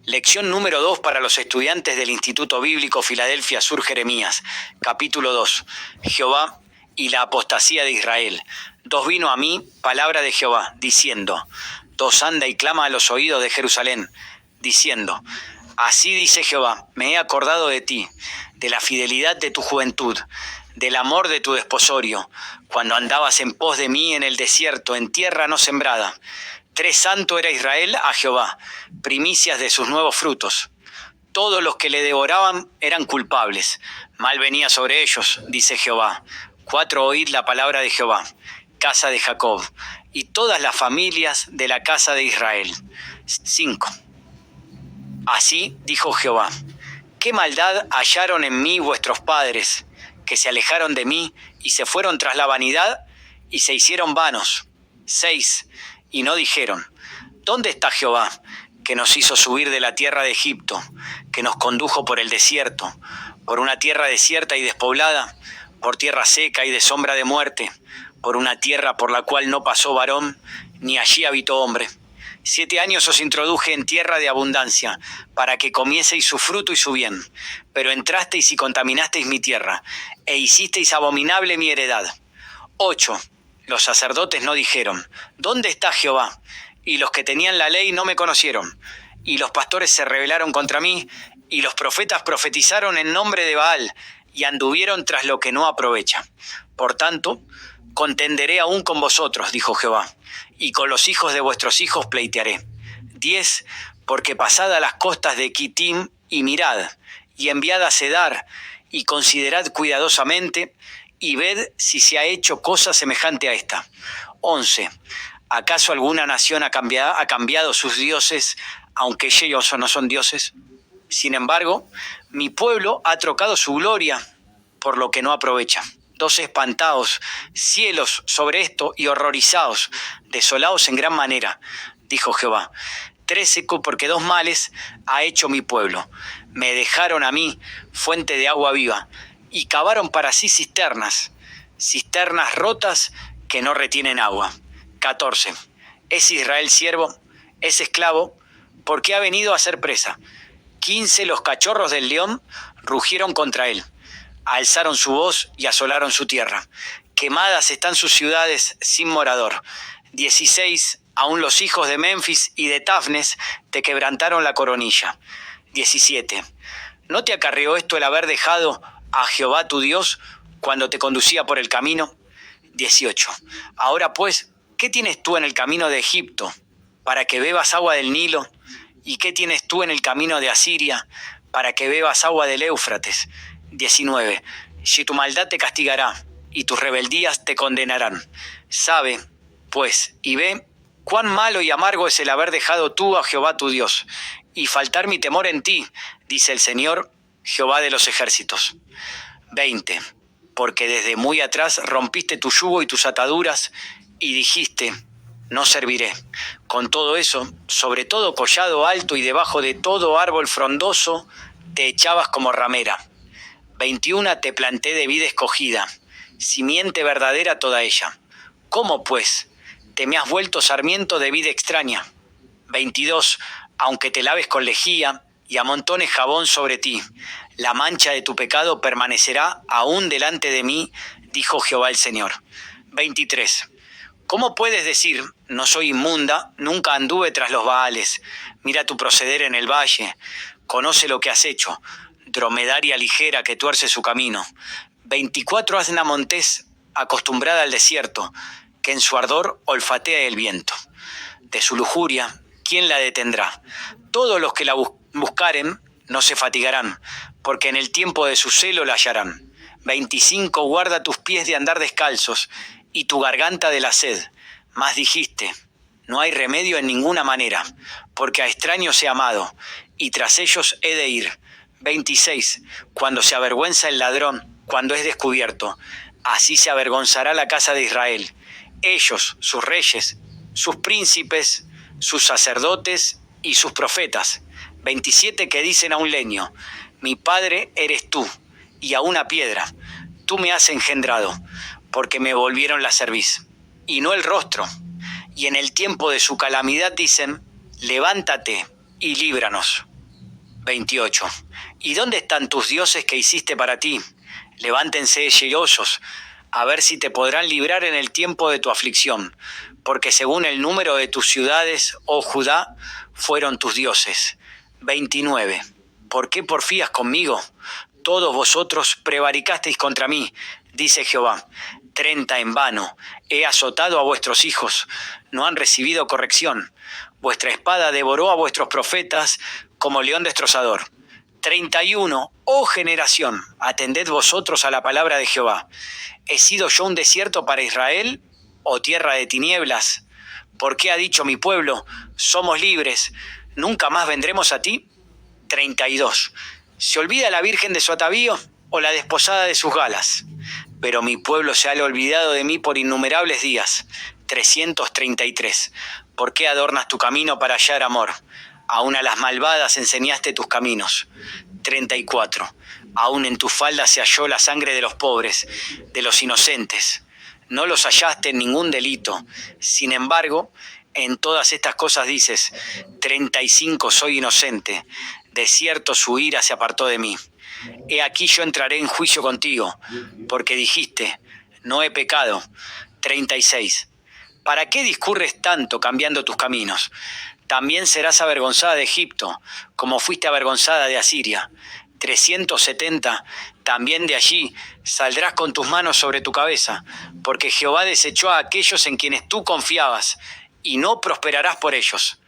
Lección número 2 para los estudiantes del Instituto Bíblico Filadelfia Sur Jeremías, capítulo 2. Jehová y la apostasía de Israel. 2 Vino a mí palabra de Jehová, diciendo. 2 Anda y clama a los oídos de Jerusalén, diciendo. Así dice Jehová, me he acordado de ti, de la fidelidad de tu juventud, del amor de tu desposorio, cuando andabas en pos de mí en el desierto, en tierra no sembrada. 3 Santo era Israel a Jehová, primicias de sus nuevos frutos. Todos los que le devoraban eran culpables. Mal venía sobre ellos, dice Jehová. 4 Oíd la palabra de Jehová, casa de Jacob, y todas las familias de la casa de Israel. 5 Así dijo Jehová, ¿qué maldad hallaron en mí vuestros padres, que se alejaron de mí y se fueron tras la vanidad y se hicieron vanos? 6 Y no dijeron, ¿dónde está Jehová, que nos hizo subir de la tierra de Egipto, que nos condujo por el desierto, por una tierra desierta y despoblada, por tierra seca y de sombra de muerte, por una tierra por la cual no pasó varón, ni allí habitó hombre? 7 años os introduje en tierra de abundancia, para que comieseis su fruto y su bien. Pero entrasteis y contaminasteis mi tierra, e hicisteis abominable mi heredad. 8 Los sacerdotes no dijeron, ¿dónde está Jehová? Y los que tenían la ley no me conocieron. Y los pastores se rebelaron contra mí, y los profetas profetizaron en nombre de Baal, y anduvieron tras lo que no aprovecha. Por tanto, contenderé aún con vosotros, dijo Jehová, y con los hijos de vuestros hijos pleitearé. 10 Porque pasad a las costas de Quitim y mirad, y enviad a Cedar, y considerad cuidadosamente, y ved si se ha hecho cosa semejante a esta. 11 ¿Acaso alguna nación ha cambiado sus dioses, aunque ellos no son dioses? Sin embargo, mi pueblo ha trocado su gloria por lo que no aprovecha. 12 Espantaos, cielos, sobre esto, y horrorizaos, desolaos en gran manera, dijo Jehová. 13 Porque 2 males ha hecho mi pueblo. Me dejaron a mí fuente de agua viva, y cavaron para sí cisternas rotas que no retienen agua. 14 ¿Es Israel siervo? ¿Es esclavo? Porque ha venido a ser presa. 15 Los cachorros del león rugieron contra él. Alzaron su voz y asolaron su tierra. Quemadas están sus ciudades sin morador. 16 Aún los hijos de Memphis y de Tafnes te quebrantaron la coronilla. 17 ¿No te acarreó esto el haber dejado a Jehová tu Dios cuando te conducía por el camino? 18 Ahora pues, ¿qué tienes tú en el camino de Egipto, para que bebas agua del Nilo? ¿Y qué tienes tú en el camino de Asiria, para que bebas agua del Éufrates? 19 Si tu maldad te castigará, y tus rebeldías te condenarán. Sabe, pues, y ve, cuán malo y amargo es el haber dejado tú a Jehová tu Dios, y faltar mi temor en ti, dice el Señor, Jehová de los ejércitos. 20 Porque desde muy atrás rompiste tu yugo y tus ataduras, y dijiste, no serviré. Con todo eso, sobre todo collado alto y debajo de todo árbol frondoso, te echabas como ramera. 21 Te planté de vid escogida, simiente verdadera toda ella. ¿Cómo pues te me has vuelto sarmiento de vid extraña? 22 Aunque te laves con lejía y amontones jabón sobre ti, la mancha de tu pecado permanecerá aún delante de mí, dijo Jehová el Señor. 23 ¿Cómo puedes decir, no soy inmunda, nunca anduve tras los Baales? Mira tu proceder en el valle, conoce lo que has hecho, dromedaria ligera que tuerce su camino. 24 Asna montés, acostumbrada al desierto, que en su ardor olfatea el viento. De su lujuria, ¿quién la detendrá? Todos los que la buscaren no se fatigarán, porque en el tiempo de su celo la hallarán. 25 Guarda tus pies de andar descalzos, y tu garganta de la sed. Mas dijiste, no hay remedio en ninguna manera, porque a extraños he amado, y tras ellos he de ir. 26 Cuando se avergüenza el ladrón, cuando es descubierto, así se avergonzará la casa de Israel. Ellos, sus reyes, sus príncipes, sus sacerdotes y sus profetas. 27 Que dicen a un leño, mi padre eres tú, y a una piedra, tú me has engendrado, porque me volvieron la cerviz, y no el rostro. Y en el tiempo de su calamidad dicen, levántate y líbranos. 28. ¿Y dónde están tus dioses que hiciste para ti? Levántense celosos, a ver si te podrán librar en el tiempo de tu aflicción, porque según el número de tus ciudades, oh Judá, fueron tus dioses. 29. ¿Por qué porfías conmigo? Todos vosotros prevaricasteis contra mí, dice Jehová. 30 en vano. He azotado a vuestros hijos, no han recibido corrección. Vuestra espada devoró a vuestros profetas como león destrozador. 31. Oh generación, atended vosotros a la palabra de Jehová. ¿He sido yo un desierto para Israel o tierra de tinieblas? ¿Por qué ha dicho mi pueblo, somos libres, nunca más vendremos a ti? 32. ¿Se olvida la virgen de su atavío o la desposada de sus galas? Pero mi pueblo se ha olvidado de mí por innumerables días. 333. ¿Por qué adornas tu camino para hallar amor? Aún a las malvadas enseñaste tus caminos. 34. Aún en tus faldas se halló la sangre de los pobres, de los inocentes. No los hallaste en ningún delito. Sin embargo, en todas estas cosas dices, 35 soy inocente. De cierto su ira se apartó de mí. He aquí yo entraré en juicio contigo, porque dijiste, no he pecado. 36. ¿Para qué discurres tanto cambiando tus caminos? También serás avergonzada de Egipto, como fuiste avergonzada de Asiria. 370. También de allí saldrás con tus manos sobre tu cabeza, porque Jehová desechó a aquellos en quienes tú confiabas, y no prosperarás por ellos.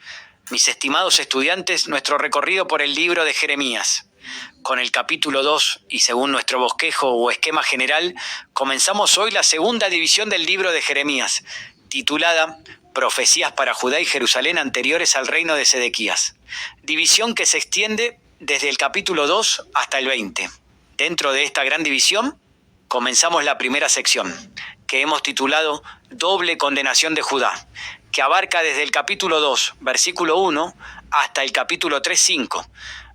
Mis estimados estudiantes, nuestro recorrido por el libro de Jeremías. Con el capítulo 2 y según nuestro bosquejo o esquema general, comenzamos hoy la segunda división del libro de Jeremías, titulada Profecías para Judá y Jerusalén anteriores al reino de Sedequías. División que se extiende desde el capítulo 2 hasta el 20. Dentro de esta gran división, comenzamos la primera sección, que hemos titulado Doble condenación de Judá, que abarca desde el capítulo 2, versículo 1, hasta el capítulo 3, 5.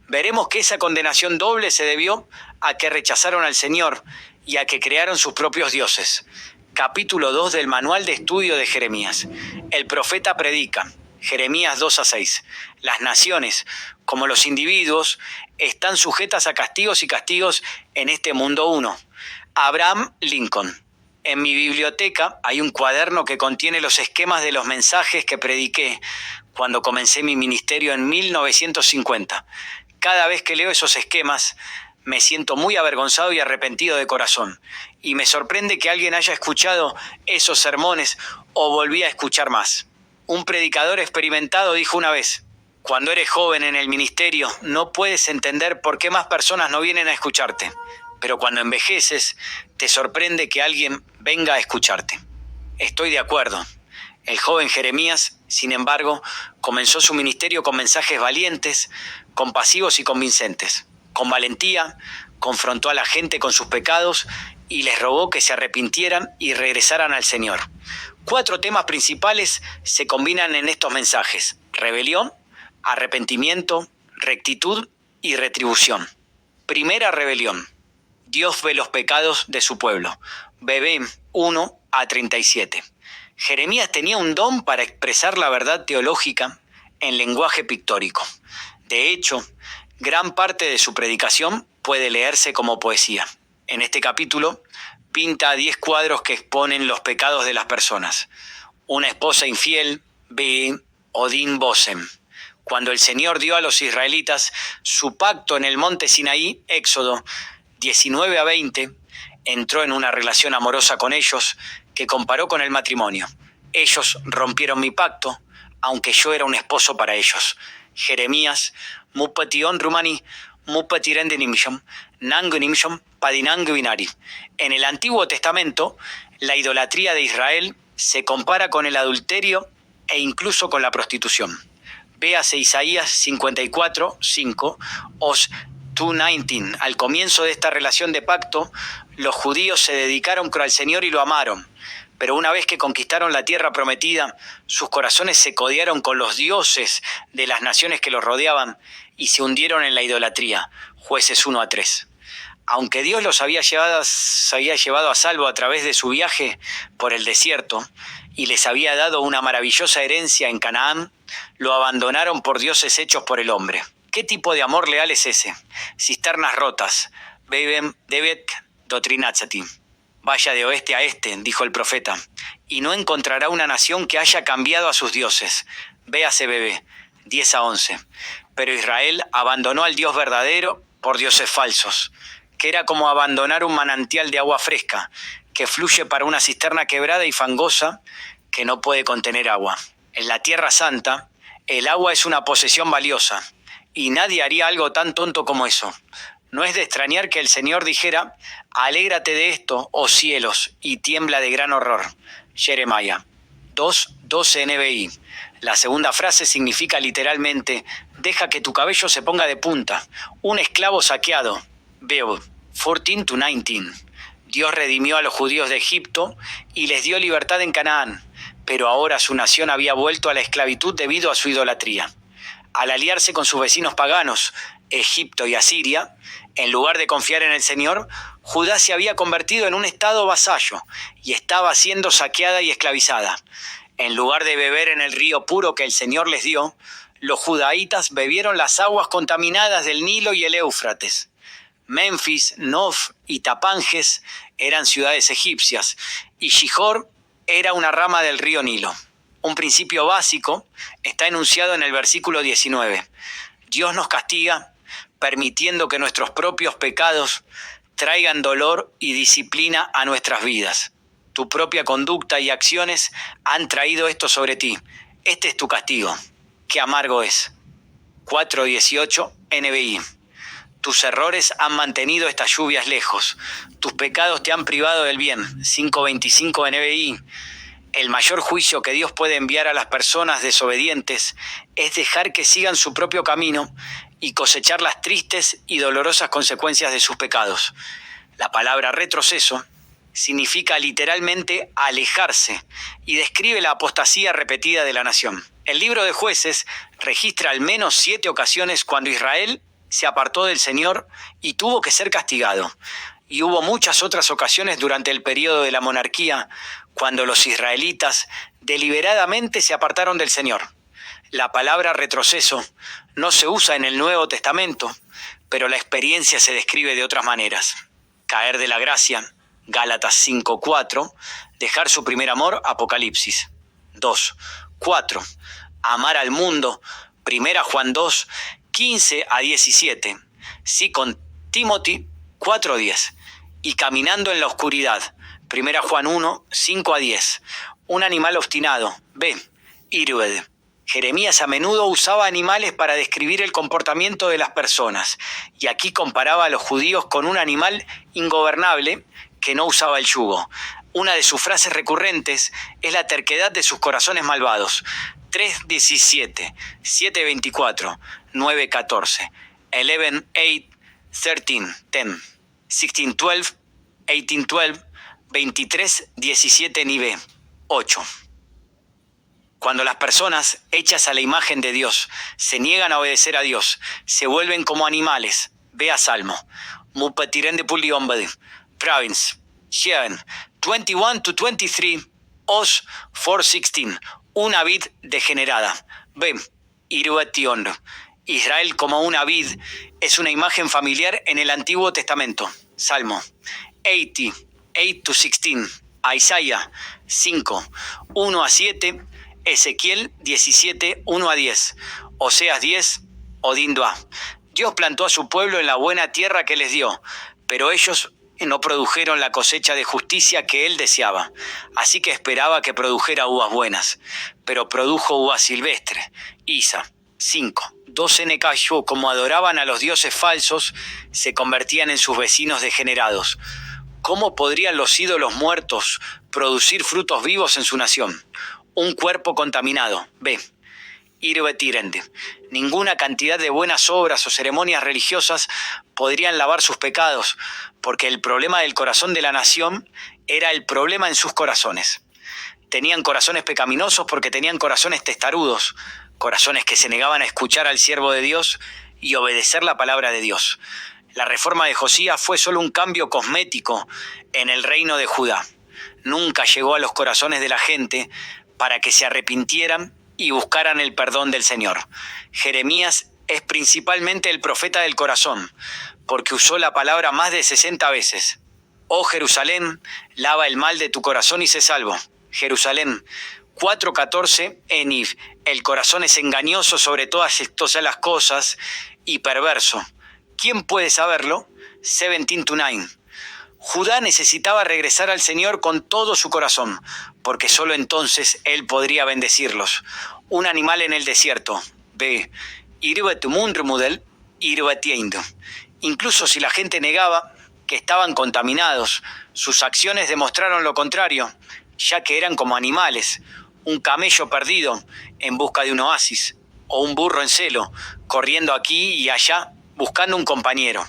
Veremos que esa condenación doble se debió a que rechazaron al Señor y a que crearon sus propios dioses. Capítulo 2 del Manual de Estudio de Jeremías. El profeta predica. Jeremías 2 a 6. Las naciones, como los individuos, están sujetas a castigos y castigos en este mundo 1. Abraham Lincoln. En mi biblioteca hay un cuaderno que contiene los esquemas de los mensajes que prediqué cuando comencé mi ministerio en 1950. Cada vez que leo esos esquemas, me siento muy avergonzado y arrepentido de corazón. Y me sorprende que alguien haya escuchado esos sermones o volví a escuchar más. Un predicador experimentado dijo una vez, cuando eres joven en el ministerio, no puedes entender por qué más personas no vienen a escucharte. Pero cuando envejeces, te sorprende que alguien venga a escucharte. Estoy de acuerdo. El joven Jeremías, sin embargo, comenzó su ministerio con mensajes valientes, compasivos y convincentes. Con valentía, confrontó a la gente con sus pecados y les rogó que se arrepintieran y regresaran al Señor. 4 temas principales se combinan en estos mensajes: rebelión, arrepentimiento, rectitud y retribución. Primera rebelión. Dios ve los pecados de su pueblo. Bebé 1 a 37. Jeremías tenía un don para expresar la verdad teológica en lenguaje pictórico. De hecho, gran parte de su predicación puede leerse como poesía. En este capítulo, pinta 10 cuadros que exponen los pecados de las personas. Una esposa infiel, B. Odín Bosem. Cuando el Señor dio a los israelitas su pacto en el monte Sinaí, Éxodo 19 a 20, entró en una relación amorosa con ellos que comparó con el matrimonio. Ellos rompieron mi pacto, aunque yo era un esposo para ellos. Jeremías, Mupation Rumani, Mupatirendinimsham, Nangunimsham, Padinanguinari. En el Antiguo Testamento, la idolatría de Israel se compara con el adulterio e incluso con la prostitución. Véase Isaías 54, 5, Os 2:19. Al comienzo de esta relación de pacto, los judíos se dedicaron al Señor y lo amaron. Pero una vez que conquistaron la tierra prometida, sus corazones se codearon con los dioses de las naciones que los rodeaban y se hundieron en la idolatría. Jueces 1 a 3. Aunque Dios los había llevado a salvo a través de su viaje por el desierto y les había dado una maravillosa herencia en Canaán, lo abandonaron por dioses hechos por el hombre. ¿Qué tipo de amor leal es ese? Cisternas rotas. Bebem debet dotrinatsati. Vaya de oeste a este, dijo el profeta, y no encontrará una nación que haya cambiado a sus dioses. Véase bebé. 10-11. Pero Israel abandonó al Dios verdadero por dioses falsos, que era como abandonar un manantial de agua fresca, que fluye para una cisterna quebrada y fangosa que no puede contener agua. En la Tierra Santa, el agua es una posesión valiosa, y nadie haría algo tan tonto como eso. No es de extrañar que el Señor dijera: alégrate de esto, oh cielos, y tiembla de gran horror. Jeremías 2:12 NBI. La segunda frase significa literalmente: deja que tu cabello se ponga de punta. Un esclavo saqueado. Veo 14-19. Dios redimió a los judíos de Egipto y les dio libertad en Canaán, pero ahora su nación había vuelto a la esclavitud debido a su idolatría. Al aliarse con sus vecinos paganos, Egipto y Asiria, en lugar de confiar en el Señor, Judá se había convertido en un estado vasallo y estaba siendo saqueada y esclavizada. En lugar de beber en el río puro que el Señor les dio, los judaítas bebieron las aguas contaminadas del Nilo y el Éufrates. Menfis, Nof y Tapanges eran ciudades egipcias, y Shihor era una rama del río Nilo. Un principio básico está enunciado en el versículo 19. Dios nos castiga permitiendo que nuestros propios pecados traigan dolor y disciplina a nuestras vidas. Tu propia conducta y acciones han traído esto sobre ti. Este es tu castigo. Qué amargo es. 4:18 NBI. Tus errores han mantenido estas lluvias lejos. Tus pecados te han privado del bien. 5:25 NBI. El mayor juicio que Dios puede enviar a las personas desobedientes es dejar que sigan su propio camino y cosechar las tristes y dolorosas consecuencias de sus pecados. La palabra retroceso significa literalmente alejarse y describe la apostasía repetida de la nación. El libro de Jueces registra al menos 7 ocasiones cuando Israel se apartó del Señor y tuvo que ser castigado. Y hubo muchas otras ocasiones durante el periodo de la monarquía cuando los israelitas deliberadamente se apartaron del Señor. La palabra retroceso no se usa en el Nuevo Testamento, pero la experiencia se describe de otras maneras. Caer de la gracia, Gálatas 5:4, dejar su primer amor, Apocalipsis 2:4, amar al mundo, 1 Juan 2:15-17, sí con Timothy 4:10, y caminando en la oscuridad, 1 Juan 1:5-10, un animal obstinado, B. Irued. Jeremías a menudo usaba animales para describir el comportamiento de las personas, y aquí comparaba a los judíos con un animal ingobernable que no usaba el yugo. Una de sus frases recurrentes es la terquedad de sus corazones malvados. 3:17, 7:24, 9:14, 11:8, 13:10, 16:12, 18:12, 23:17 Nive 8. Cuando las personas, hechas a la imagen de Dios, se niegan a obedecer a Dios, se vuelven como animales. Vea Salmo. Mupatirén de Puliombade. Province. 7, 21-23. Os 4:16. Una vid degenerada. Ve. Iruation. Israel como una vid es una imagen familiar en el Antiguo Testamento. Salmo 80, 8-16. Isaías 5, 1-7. Ezequiel 17, 1-10. Oseas 10, Odín-Doa. Dios plantó a su pueblo en la buena tierra que les dio, pero ellos no produjeron la cosecha de justicia que él deseaba. Así que esperaba que produjera uvas buenas, pero produjo uvas silvestres. Isa 5. 12 Necayó, como adoraban a los dioses falsos, se convertían en sus vecinos degenerados. ¿Cómo podrían los ídolos muertos producir frutos vivos en su nación? Un cuerpo contaminado. B. Irbetirende. Ninguna cantidad de buenas obras o ceremonias religiosas podrían lavar sus pecados, porque el problema del corazón de la nación era el problema en sus corazones. Tenían corazones pecaminosos porque tenían corazones testarudos, corazones que se negaban a escuchar al siervo de Dios y obedecer la palabra de Dios. La reforma de Josías fue solo un cambio cosmético en el reino de Judá. Nunca llegó a los corazones de la gente para que se arrepintieran y buscaran el perdón del Señor. Jeremías es principalmente el profeta del corazón, porque usó la palabra más de 60 veces. Oh Jerusalén, lava el mal de tu corazón y sé salvo. Jerusalén 4:14 Eniv, el corazón es engañoso sobre todas las cosas y perverso. ¿Quién puede saberlo? 17:9. Judá necesitaba regresar al Señor con todo su corazón, porque solo entonces Él podría bendecirlos. Un animal en el desierto. B. Incluso si la gente negaba que estaban contaminados, sus acciones demostraron lo contrario, ya que eran como animales, un camello perdido en busca de un oasis, o un burro en celo, corriendo aquí y allá buscando un compañero.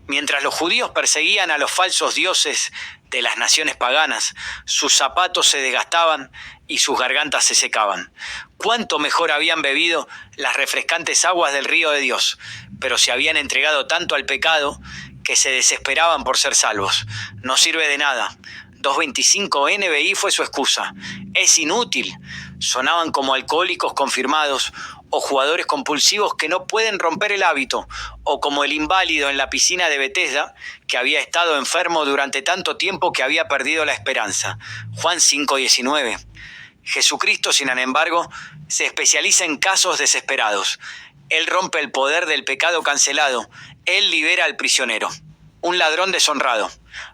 Mientras los judíos perseguían a los falsos dioses de las naciones paganas, sus zapatos se desgastaban y sus gargantas se secaban. Cuánto mejor habían bebido las refrescantes aguas del río de Dios, pero se habían entregado tanto al pecado que se desesperaban por ser salvos. No sirve de nada. 2.25 NBI fue su excusa. Es inútil. Sonaban como alcohólicos confirmados o jugadores compulsivos que no pueden romper el hábito, o como el inválido en la piscina de Bethesda que había estado enfermo durante tanto tiempo que había perdido la esperanza. Juan 5:19. Jesucristo, sin embargo, se especializa en casos desesperados. Él rompe el poder del pecado cancelado. Él libera al prisionero. Un ladrón deshonrado.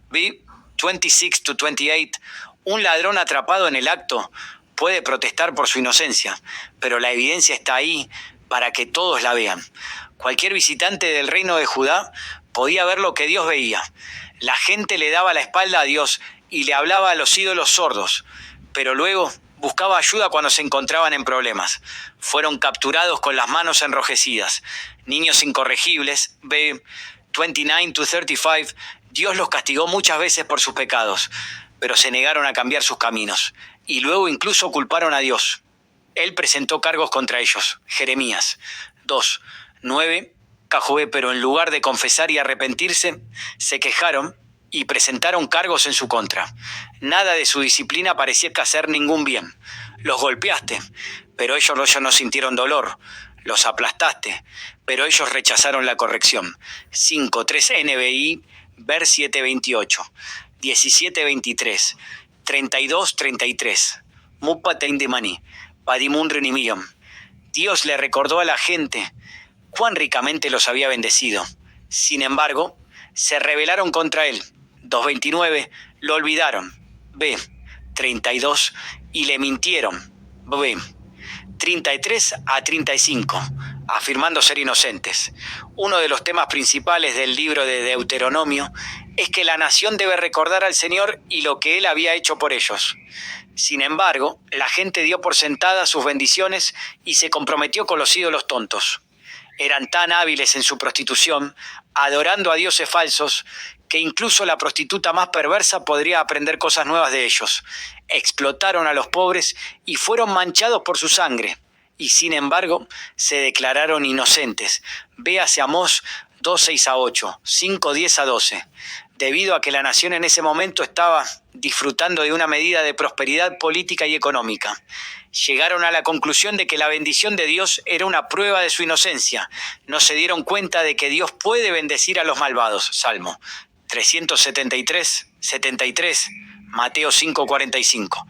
B. 26-28. Un ladrón atrapado en el acto puede protestar por su inocencia, pero la evidencia está ahí para que todos la vean. Cualquier visitante del reino de Judá podía ver lo que Dios veía. La gente le daba la espalda a Dios y le hablaba a los ídolos sordos, pero luego buscaba ayuda cuando se encontraban en problemas. Fueron capturados con las manos enrojecidas. Niños incorregibles, B. 29-35, Dios los castigó muchas veces por sus pecados, pero se negaron a cambiar sus caminos, y luego incluso culparon a Dios. Él presentó cargos contra ellos. Jeremías 2:9, KJV, pero en lugar de confesar y arrepentirse, se quejaron y presentaron cargos en su contra. Nada de su disciplina parecía hacer ningún bien. Los golpeaste, pero ellos no sintieron dolor. Los aplastaste, pero ellos rechazaron la corrección. 5:3 NBI, ver 7:28, 17:23, 32:33. Mupateindemani, Padimunrinimion. Dios le recordó a la gente cuán ricamente los había bendecido. Sin embargo, se rebelaron contra él. 2:29, lo olvidaron. B. 32, y le mintieron. B. 33-35, afirmando ser inocentes. Uno de los temas principales del libro de Deuteronomio es que la nación debe recordar al Señor y lo que Él había hecho por ellos. Sin embargo, la gente dio por sentadas sus bendiciones y se comprometió con los ídolos tontos. Eran tan hábiles en su prostitución, adorando a dioses falsos, que incluso la prostituta más perversa podría aprender cosas nuevas de ellos. Explotaron a los pobres y fueron manchados por su sangre. Y sin embargo, se declararon inocentes. Véase Amós 2:6-8, 5:10-12. Debido a que la nación en ese momento estaba disfrutando de una medida de prosperidad política y económica, llegaron a la conclusión de que la bendición de Dios era una prueba de su inocencia. No se dieron cuenta de que Dios puede bendecir a los malvados. Salmo 373, Mateo 5:45.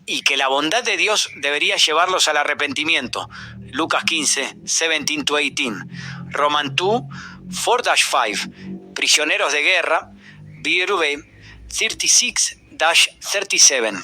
Y que la bondad de Dios debería llevarlos al arrepentimiento. Lucas 15, 17-18. Roman 2, 4-5. Prisioneros de guerra. BRB 36-37.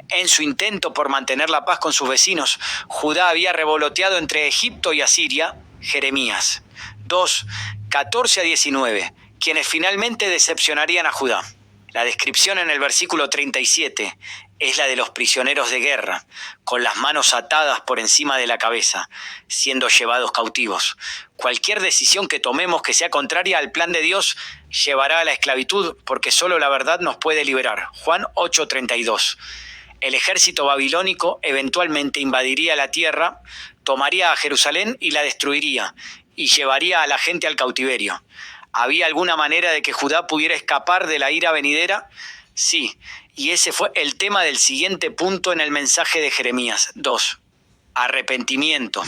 En su intento por mantener la paz con sus vecinos, Judá había revoloteado entre Egipto y Asiria. Jeremías 2, 14-19. Quienes finalmente decepcionarían a Judá. La descripción en el versículo 37 es la de los prisioneros de guerra, con las manos atadas por encima de la cabeza, siendo llevados cautivos. Cualquier decisión que tomemos que sea contraria al plan de Dios llevará a la esclavitud, porque solo la verdad nos puede liberar. Juan 8:32. El ejército babilónico eventualmente invadiría la tierra, tomaría a Jerusalén y la destruiría, y llevaría a la gente al cautiverio. ¿Había alguna manera de que Judá pudiera escapar de la ira venidera? Sí, y ese fue el tema del siguiente punto en el mensaje de Jeremías 2. Arrepentimiento.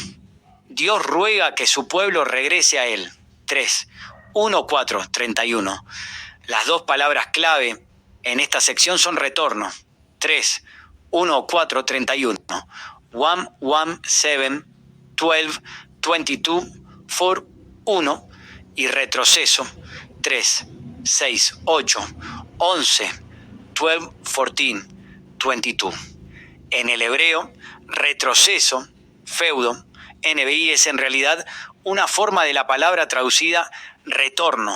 Dios ruega que su pueblo regrese a Él. 3. 1:4-31. Las dos palabras clave en esta sección son retorno. 3. 1:4-31. 1, 1, 7, 12, 22, 4, 1. Y retroceso. 3, 6, 8, 11, 12, 14, 22. En el hebreo, retroceso, feudo, NBI es en realidad una forma de la palabra traducida retorno.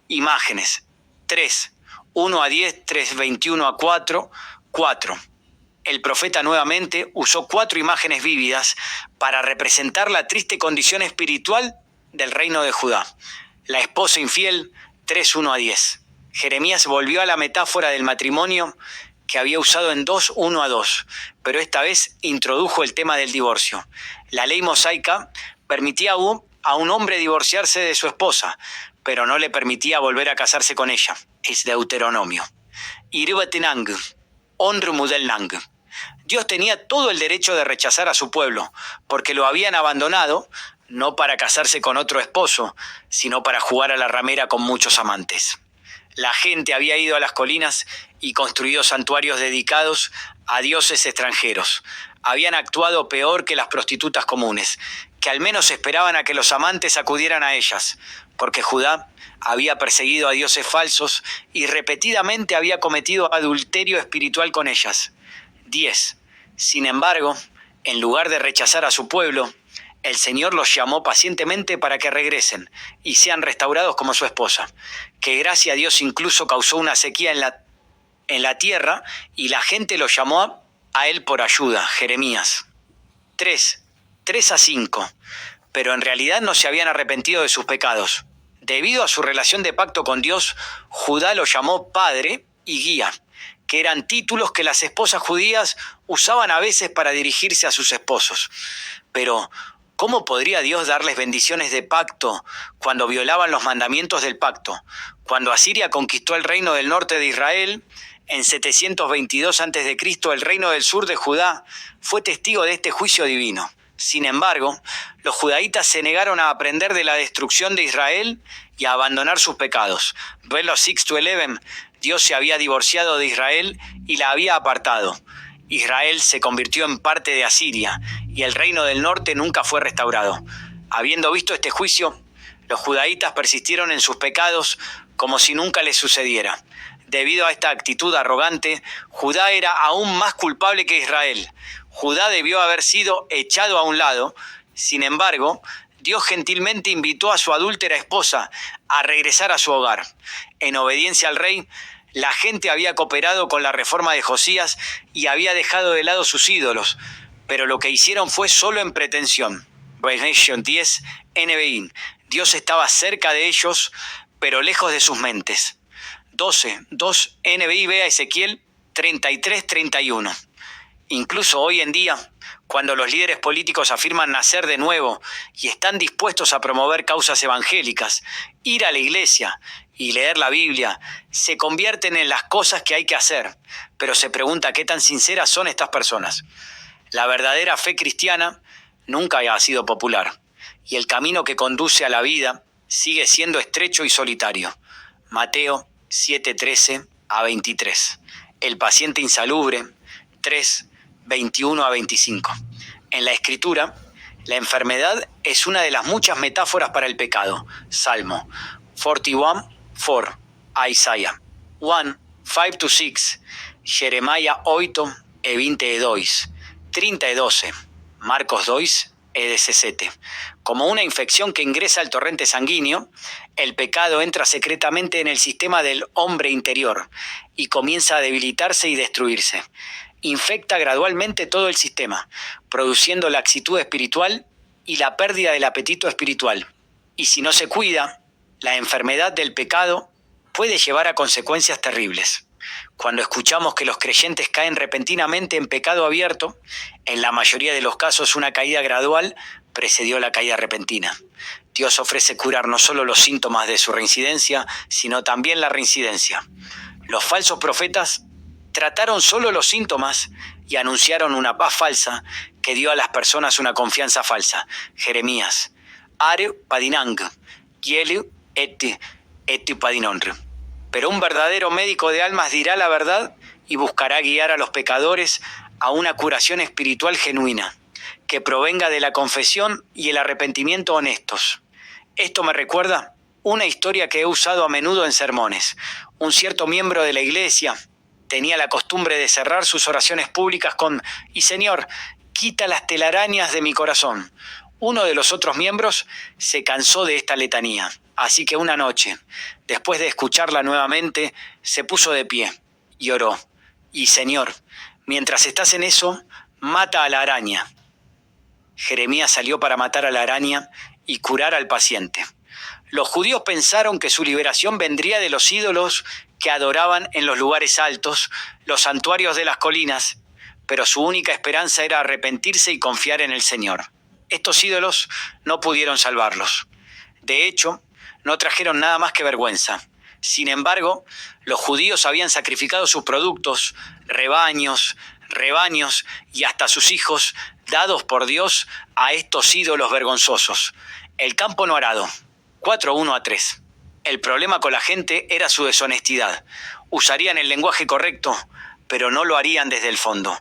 Imágenes. 3, 1-10, 3, 21-4, 4. El profeta nuevamente usó 4 imágenes vívidas para representar la triste condición espiritual del reino de Judá. La esposa infiel, 3, 1-10. Jeremías volvió a la metáfora del matrimonio que había usado en 2, 1-2, pero esta vez introdujo el tema del divorcio. La ley mosaica permitía a un hombre divorciarse de su esposa, pero no le permitía volver a casarse con ella. Es Deuteronomio. Irbetenang, onrumudelnang. Dios tenía todo el derecho de rechazar a su pueblo, porque lo habían abandonado, no para casarse con otro esposo, sino para jugar a la ramera con muchos amantes. La gente había ido a las colinas y construido santuarios dedicados a dioses extranjeros. Habían actuado peor que las prostitutas comunes, que al menos esperaban a que los amantes acudieran a ellas, porque Judá había perseguido a dioses falsos y repetidamente había cometido adulterio espiritual con ellas. 10. Sin embargo, en lugar de rechazar a su pueblo, el Señor los llamó pacientemente para que regresen y sean restaurados como su esposa. Que gracia a Dios incluso causó una sequía en la tierra y la gente lo llamó a él por ayuda. Jeremías. 3-5. Pero en realidad no se habían arrepentido de sus pecados. Debido a su relación de pacto con Dios, Judá lo llamó Padre y Guía, que eran títulos que las esposas judías usaban a veces para dirigirse a sus esposos. Pero, ¿cómo podría Dios darles bendiciones de pacto cuando violaban los mandamientos del pacto? Cuando Asiria conquistó el reino del norte de Israel, en 722 a.C., el reino del sur de Judá fue testigo de este juicio divino. Sin embargo, los judaítas se negaron a aprender de la destrucción de Israel y a abandonar sus pecados. Versos 6-11, Dios se había divorciado de Israel y la había apartado. Israel se convirtió en parte de Asiria y el reino del norte nunca fue restaurado. Habiendo visto este juicio, los judaítas persistieron en sus pecados como si nunca les sucediera. Debido a esta actitud arrogante, Judá era aún más culpable que Israel. Judá debió haber sido echado a un lado. Sin embargo, Dios gentilmente invitó a su adúltera esposa a regresar a su hogar. En obediencia al rey, la gente había cooperado con la reforma de Josías y había dejado de lado sus ídolos, pero lo que hicieron fue solo en pretensión. Revelation 10, NBI. Dios estaba cerca de ellos, pero lejos de sus mentes. 12:2 NBI, ve a Ezequiel 33:31. Incluso hoy en día, cuando los líderes políticos afirman nacer de nuevo y están dispuestos a promover causas evangélicas, ir a la iglesia y leer la Biblia, se convierten en las cosas que hay que hacer, pero se pregunta qué tan sinceras son estas personas. La verdadera fe cristiana nunca ha sido popular, y el camino que conduce a la vida sigue siendo estrecho y solitario. Mateo 7:13-23. El paciente insalubre 3:21-25. En la Escritura, la enfermedad es una de las muchas metáforas para el pecado. Salmo 41:4, Isaías 1:5-6, Jeremiah 8:22, 30:12, Marcos 2:17. Como una infección que ingresa al torrente sanguíneo, el pecado entra secretamente en el sistema del hombre interior y comienza a debilitarse y destruirse. Infecta gradualmente todo el sistema, produciendo laxitud espiritual y la pérdida del apetito espiritual. Y si no se cuida, la enfermedad del pecado puede llevar a consecuencias terribles. Cuando escuchamos que los creyentes caen repentinamente en pecado abierto, en la mayoría de los casos una caída gradual precedió la caída repentina. Dios ofrece curar no solo los síntomas de su reincidencia, sino también la reincidencia. Los falsos profetas trataron solo los síntomas y anunciaron una paz falsa que dio a las personas una confianza falsa. Jeremías. Are padinang, kielu eti padinonre. Pero un verdadero médico de almas dirá la verdad y buscará guiar a los pecadores a una curación espiritual genuina, que provenga de la confesión y el arrepentimiento honestos. Esto me recuerda una historia que he usado a menudo en sermones. Un cierto miembro de la iglesia tenía la costumbre de cerrar sus oraciones públicas con «Y Señor, quita las telarañas de mi corazón». Uno de los otros miembros se cansó de esta letanía, así que una noche, después de escucharla nuevamente, se puso de pie y oró. «Y Señor, mientras estás en eso, mata a la araña». Jeremías salió para matar a la araña y curar al paciente. Los judíos pensaron que su liberación vendría de los ídolos que adoraban en los lugares altos, los santuarios de las colinas, pero su única esperanza era arrepentirse y confiar en el Señor. Estos ídolos no pudieron salvarlos. De hecho, no trajeron nada más que vergüenza. Sin embargo, los judíos habían sacrificado sus productos, rebaños y hasta sus hijos, dados por Dios a estos ídolos vergonzosos. El campo no arado. 4:1-3. El problema con la gente era su deshonestidad. Usarían el lenguaje correcto, pero no lo harían desde el fondo.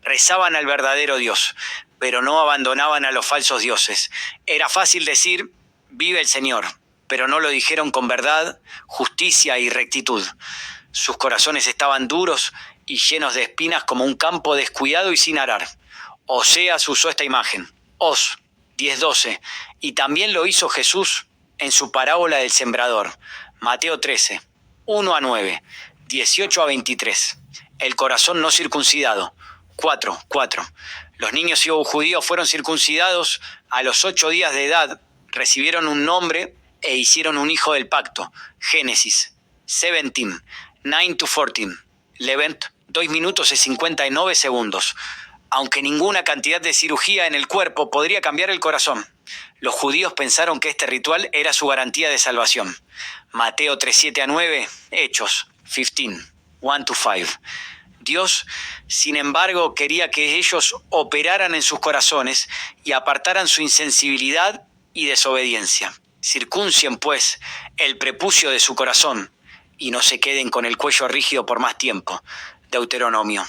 Rezaban al verdadero Dios, pero no abandonaban a los falsos dioses. Era fácil decir, vive el Señor, pero no lo dijeron con verdad, justicia y rectitud. Sus corazones estaban duros y llenos de espinas como un campo descuidado y sin arar. Oseas usó esta imagen. Os 10:12. Y también lo hizo Jesús en su parábola del sembrador. Mateo 13, 1-9, 18-23. El corazón no circuncidado. 4:4. Los niños judíos fueron circuncidados a los 8 días de edad, recibieron un nombre e hicieron un hijo del pacto. Génesis 17, 9-14. Levent, 2 minutos y 59 segundos. Aunque ninguna cantidad de cirugía en el cuerpo podría cambiar el corazón, los judíos pensaron que este ritual era su garantía de salvación. Mateo 3:7-9, Hechos 15, 1-5. Dios, sin embargo, quería que ellos operaran en sus corazones y apartaran su insensibilidad y desobediencia. Circuncien, pues, el prepucio de su corazón y no se queden con el cuello rígido por más tiempo. Deuteronomio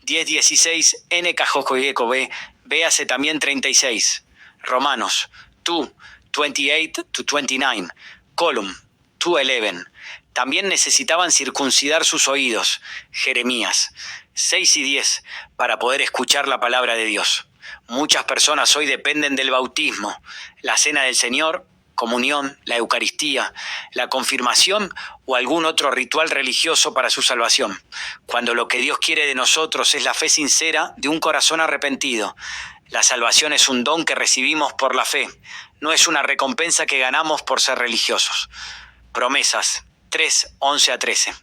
10:16, NKJV, véase también 36. Romanos 2, 28-29, Column 2:11. También necesitaban circuncidar sus oídos. Jeremías 6:10, para poder escuchar la palabra de Dios. Muchas personas hoy dependen del bautismo, la cena del Señor, comunión, la Eucaristía, la confirmación o algún otro ritual religioso para su salvación, cuando lo que Dios quiere de nosotros es la fe sincera de un corazón arrepentido. La salvación es un don que recibimos por la fe, no es una recompensa que ganamos por ser religiosos. Promesas 3:11-13.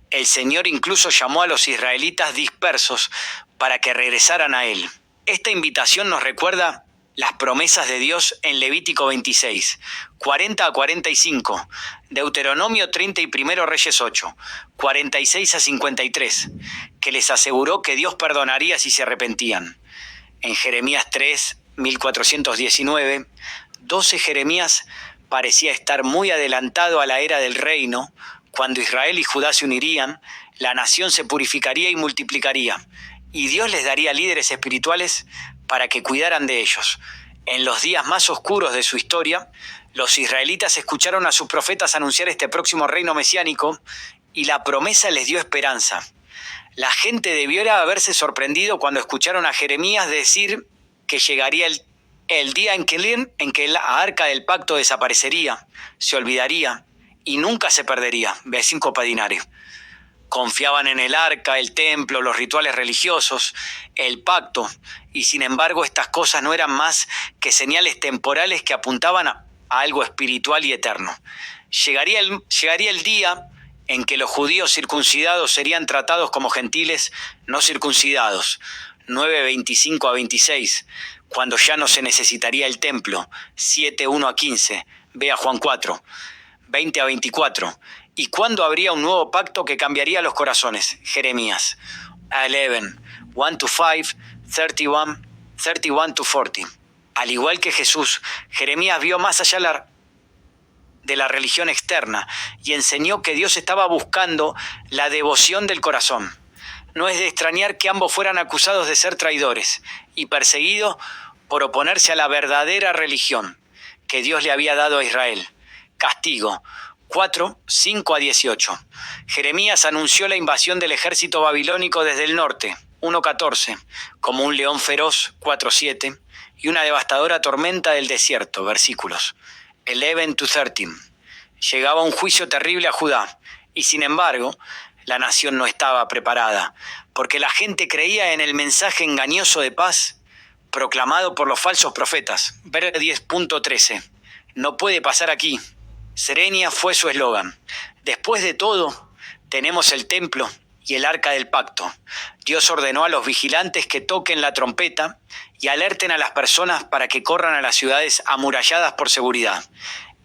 El Señor incluso llamó a los israelitas dispersos para que regresaran a Él. Esta invitación nos recuerda las promesas de Dios en Levítico 26, 40-45, Deuteronomio 30 y 1 Reyes 8, 46-53, que les aseguró que Dios perdonaría si se arrepentían. En Jeremías 3, 1419, 12 Jeremías parecía estar muy adelantado a la era del reino. Cuando Israel y Judá se unirían, la nación se purificaría y multiplicaría, y Dios les daría líderes espirituales para que cuidaran de ellos. En los días más oscuros de su historia, los israelitas escucharon a sus profetas anunciar este próximo reino mesiánico y la promesa les dio esperanza. La gente debiera haberse sorprendido cuando escucharon a Jeremías decir que llegaría el día en que la arca del pacto desaparecería, se olvidaría y nunca se perdería. V5 Padinari. Confiaban en el arca, el templo, los rituales religiosos, el pacto, y sin embargo estas cosas no eran más que señales temporales que apuntaban a algo espiritual y eterno. Llegaría el día en que los judíos circuncidados serían tratados como gentiles no circuncidados. 9:25-26, cuando ya no se necesitaría el templo. 7:1-15, ve a Juan 4. 20-24, ¿Y cuándo habría un nuevo pacto que cambiaría los corazones? Jeremías 11, 1-5, 31-40. Al igual que Jesús, Jeremías vio más allá de la religión externa y enseñó que Dios estaba buscando la devoción del corazón. No es de extrañar que ambos fueran acusados de ser traidores y perseguidos por oponerse a la verdadera religión que Dios le había dado a Israel. Castigo 4:5-18. Jeremías anunció la invasión del ejército babilónico desde el norte, 1:14, como un león feroz, 4:7, y una devastadora tormenta del desierto, versículos 11-13. Llegaba un juicio terrible a Judá, y sin embargo, la nación no estaba preparada, porque la gente creía en el mensaje engañoso de paz proclamado por los falsos profetas. Ver 10.13. No puede pasar aquí. Serenia fue su eslogan. Después de todo, tenemos el templo y el arca del pacto. Dios ordenó a los vigilantes que toquen la trompeta y alerten a las personas para que corran a las ciudades amuralladas por seguridad.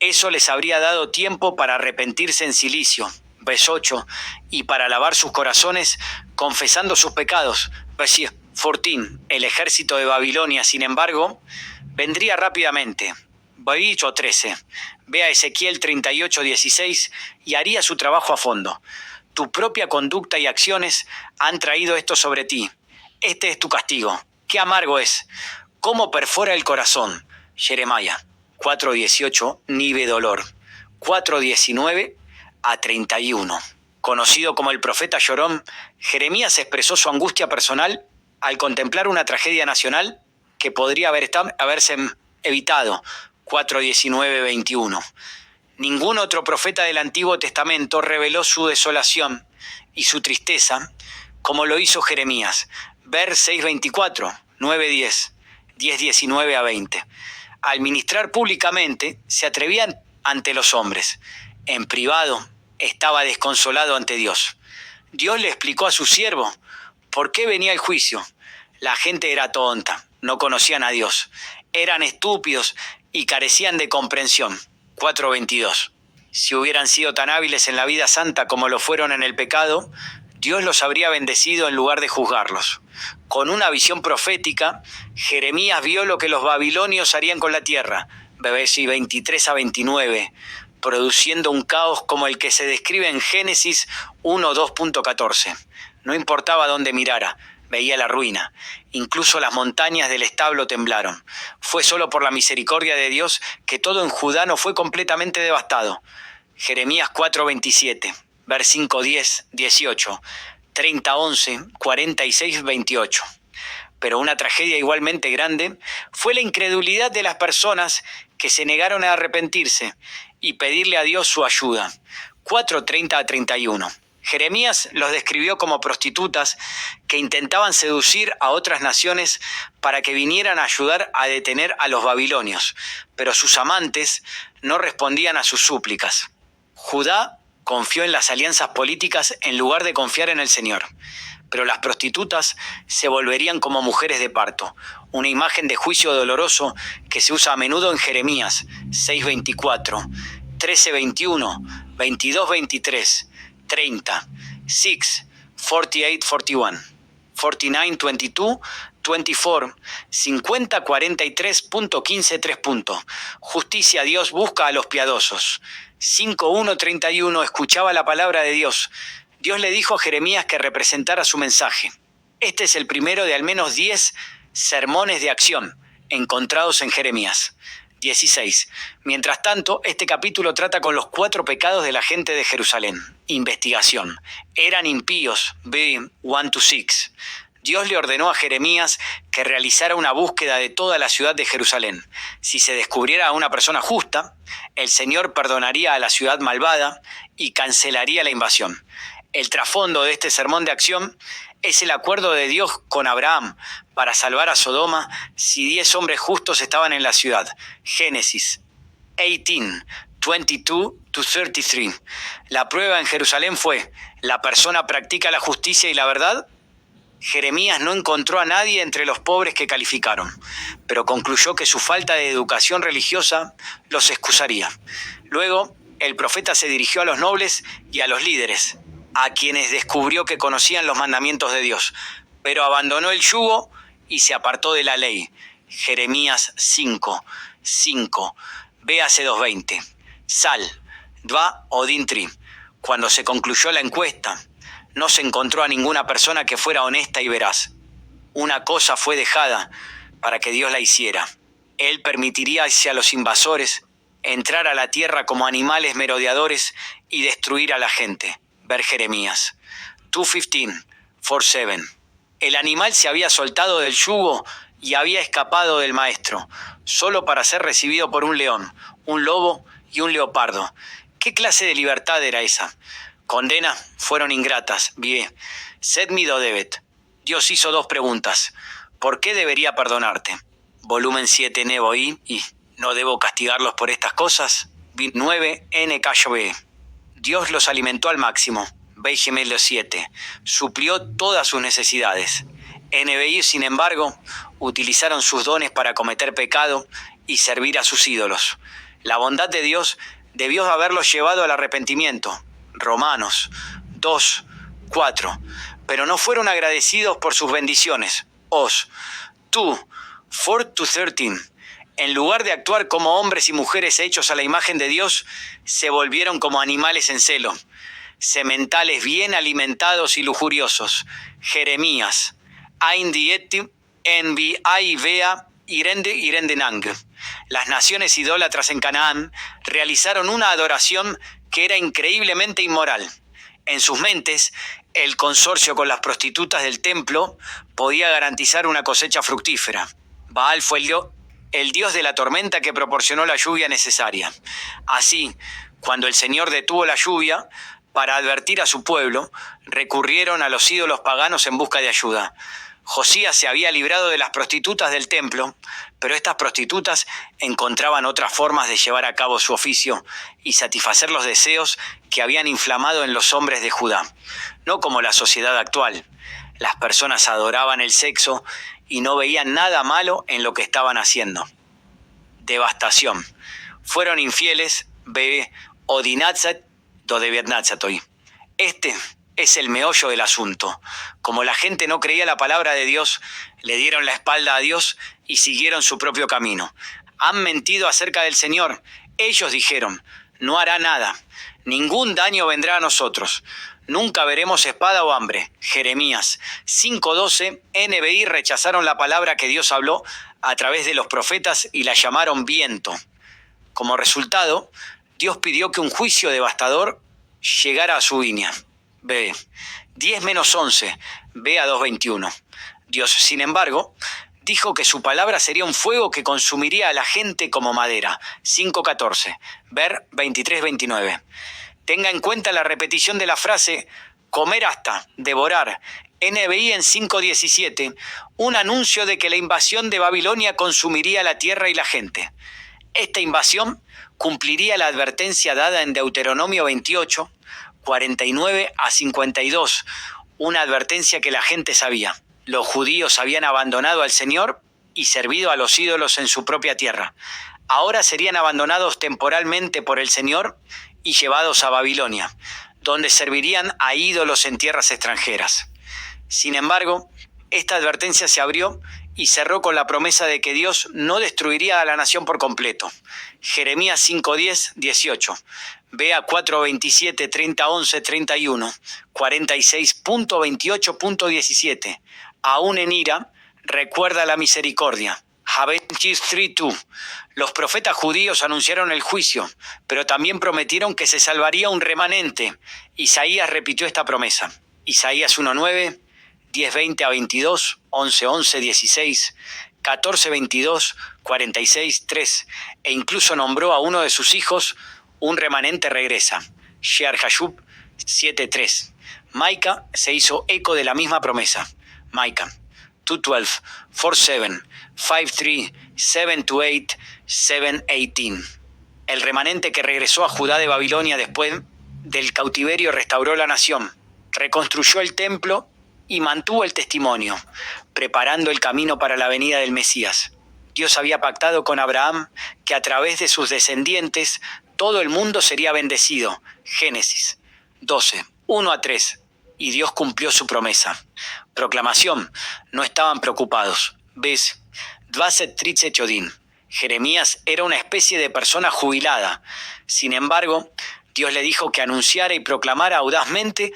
Eso les habría dado tiempo para arrepentirse en silicio. Vers 8, y para lavar sus corazones, confesando sus pecados. Vers 14, el ejército de Babilonia, sin embargo, vendría rápidamente. Vers 13, ve a Ezequiel 38:16 y haría su trabajo a fondo. Tu propia conducta y acciones han traído esto sobre ti. Este es tu castigo. Qué amargo es. Cómo perfora el corazón. Jeremías 4:18, nieve dolor. 4:19-31. Conocido como el profeta llorón, Jeremías expresó su angustia personal al contemplar una tragedia nacional que podría haberse evitado. 4:19-21. Ningún otro profeta del Antiguo Testamento reveló su desolación y su tristeza como lo hizo Jeremías. Ver 6:24, 9:10, 10:19-20. Al ministrar públicamente, se atrevía ante los hombres. En privado, estaba desconsolado ante Dios. Dios le explicó a su siervo por qué venía el juicio. La gente era tonta, no conocían a Dios, eran estúpidos y carecían de comprensión. 4:22. Si hubieran sido tan hábiles en la vida santa como lo fueron en el pecado, Dios los habría bendecido en lugar de juzgarlos. Con una visión profética, Jeremías vio lo que los babilonios harían con la tierra. Vers 23-29. Produciendo un caos como el que se describe en Génesis 1:2.14. No importaba dónde mirara, veía la ruina. Incluso las montañas del establo temblaron. Fue solo por la misericordia de Dios que todo en Judá no fue completamente devastado. Jeremías 4:27, vers 5:10-18, 30:11, 46-28. Pero una tragedia igualmente grande fue la incredulidad de las personas que se negaron a arrepentirse y pedirle a Dios su ayuda. 4:30-31. Jeremías los describió como prostitutas que intentaban seducir a otras naciones para que vinieran a ayudar a detener a los babilonios, pero sus amantes no respondían a sus súplicas. Judá confió en las alianzas políticas en lugar de confiar en el Señor, pero las prostitutas se volverían como mujeres de parto, una imagen de juicio doloroso que se usa a menudo en Jeremías 6:24, 13:21, 22:23, 30, 6, 48-41, 49-22, 24, 50-43.15-3. Justicia, Dios busca a los piadosos. 5:1-31, escuchaba la palabra de Dios. Dios le dijo a Jeremías que representara su mensaje. Este es el primero de al menos 10 sermones de acción encontrados en Jeremías. 16. Mientras tanto, este capítulo trata con los 4 pecados de la gente de Jerusalén. Investigación. Eran impíos. B. 1-6. Dios le ordenó a Jeremías que realizara una búsqueda de toda la ciudad de Jerusalén. Si se descubriera a una persona justa, el Señor perdonaría a la ciudad malvada y cancelaría la invasión. El trasfondo de este sermón de acción es el acuerdo de Dios con Abraham para salvar a Sodoma si 10 hombres justos estaban en la ciudad. Génesis 18, 22-33. La prueba en Jerusalén fue: ¿la persona practica la justicia y la verdad? Jeremías no encontró a nadie entre los pobres que calificaron, pero concluyó que su falta de educación religiosa los excusaría. Luego, El profeta se dirigió a los nobles y a los líderes, a quienes descubrió que conocían los mandamientos de Dios, pero abandonó el yugo y se apartó de la ley. Jeremías 5:5. Véase 2:20. Sal, Dva Odintri. Cuando se concluyó la encuesta, no se encontró a ninguna persona que fuera honesta y veraz. Una cosa fue dejada para que Dios la hiciera. Él permitiría a los invasores entrar a la tierra como animales merodeadores y destruir a la gente. Ver Jeremías 2:15-4:7. El animal se había soltado del yugo y había escapado del maestro, solo para ser recibido por un león, un lobo y un leopardo. ¿Qué clase de libertad era esa? Condena fueron ingratas. Bien. Sed mi debet. Dios hizo 2 preguntas. ¿Por qué debería perdonarte? Volumen 7 Nebo y ¿no debo castigarlos por estas cosas? 9 NKB. Dios los alimentó al máximo. Ve Gemelos 7. Suplió todas sus necesidades. NBI, sin embargo, utilizaron sus dones para cometer pecado y servir a sus ídolos. La bondad de Dios debió haberlos llevado al arrepentimiento. Romanos 2:4. Pero no fueron agradecidos por sus bendiciones. Os 2:4-13. En lugar de actuar como hombres y mujeres hechos a la imagen de Dios, se volvieron como animales en celo, sementales bien alimentados y lujuriosos. Jeremías 1:10 envi vea irendenang. Las naciones idólatras en Canaán realizaron una adoración que era increíblemente inmoral. En sus mentes, el consorcio con las prostitutas del templo podía garantizar una cosecha fructífera. Baal fue el dios de la tormenta que proporcionó la lluvia necesaria. Así, cuando el Señor detuvo la lluvia, para advertir a su pueblo, recurrieron a los ídolos paganos en busca de ayuda. Josías se había librado de las prostitutas del templo, pero estas prostitutas encontraban otras formas de llevar a cabo su oficio y satisfacer los deseos que habían inflamado en los hombres de Judá. No como la sociedad actual. Las personas adoraban el sexo y no veían nada malo en lo que estaban haciendo. Devastación. Fueron infieles, bebé, odinatzat, dodeviatnatzatoy. Este es el meollo del asunto. Como la gente no creía la palabra de Dios, le dieron la espalda a Dios y siguieron su propio camino. Han mentido acerca del Señor. Ellos dijeron, no hará nada. Ningún daño vendrá a nosotros. Nunca veremos espada o hambre. Jeremías 5:12, NBI rechazaron la palabra que Dios habló a través de los profetas y la llamaron viento. Como resultado, Dios pidió que un juicio devastador llegara a su viña. B. 10-11, B a 2:21. Dios, sin embargo, dijo que su palabra sería un fuego que consumiría a la gente como madera. 5:14, ver 23-29. Tenga en cuenta la repetición de la frase comer hasta, devorar. NBI en 5:17, un anuncio de que la invasión de Babilonia consumiría la tierra y la gente. Esta invasión cumpliría la advertencia dada en Deuteronomio 28, 49-52, una advertencia que la gente sabía. Los judíos habían abandonado al Señor y servido a los ídolos en su propia tierra. Ahora serían abandonados temporalmente por el Señor y llevados a Babilonia, donde servirían a ídolos en tierras extranjeras. Sin embargo, esta advertencia se abrió y cerró con la promesa de que Dios no destruiría a la nación por completo. Jeremías 5:10-18. Vea 4:27, 30:11, 31, 46.28.17. Aún en ira, recuerda la misericordia. Habenchis 3:2. Los profetas judíos anunciaron el juicio, pero también prometieron que se salvaría un remanente. Isaías repitió esta promesa. Isaías 1:9, 10:20-22, 11:11-16, 14:22, 46:3, e incluso nombró a uno de sus hijos, un remanente regresa. Shear Hashub 7:3. Maica se hizo eco de la misma promesa. Maica 2:12, 4:7, 5:3, 7:8, 7:18. El remanente que regresó a Judá de Babilonia después del cautiverio restauró la nación, reconstruyó el templo y mantuvo el testimonio, preparando el camino para la venida del Mesías. Dios había pactado con Abraham que a través de sus descendientes Todo el mundo sería bendecido. Génesis 12, 1-3. Y Dios cumplió su promesa. Proclamación. No estaban preocupados. ¿Ves? 23:1. Jeremías era una especie de persona jubilada. Sin embargo, Dios le dijo que anunciara y proclamara audazmente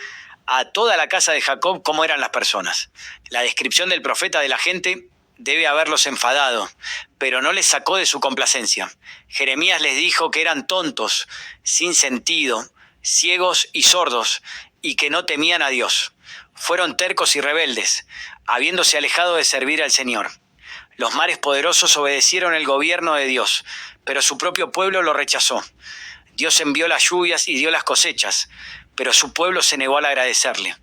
a toda la casa de Jacob cómo eran las personas. La descripción del profeta de la gente debe haberlos enfadado, pero no les sacó de su complacencia. Jeremías les dijo que eran tontos, sin sentido, ciegos y sordos, y que no temían a Dios. Fueron tercos y rebeldes, habiéndose alejado de servir al Señor. Los mares poderosos obedecieron el gobierno de Dios, pero su propio pueblo lo rechazó. Dios envió las lluvias y dio las cosechas, pero su pueblo se negó al agradecerle.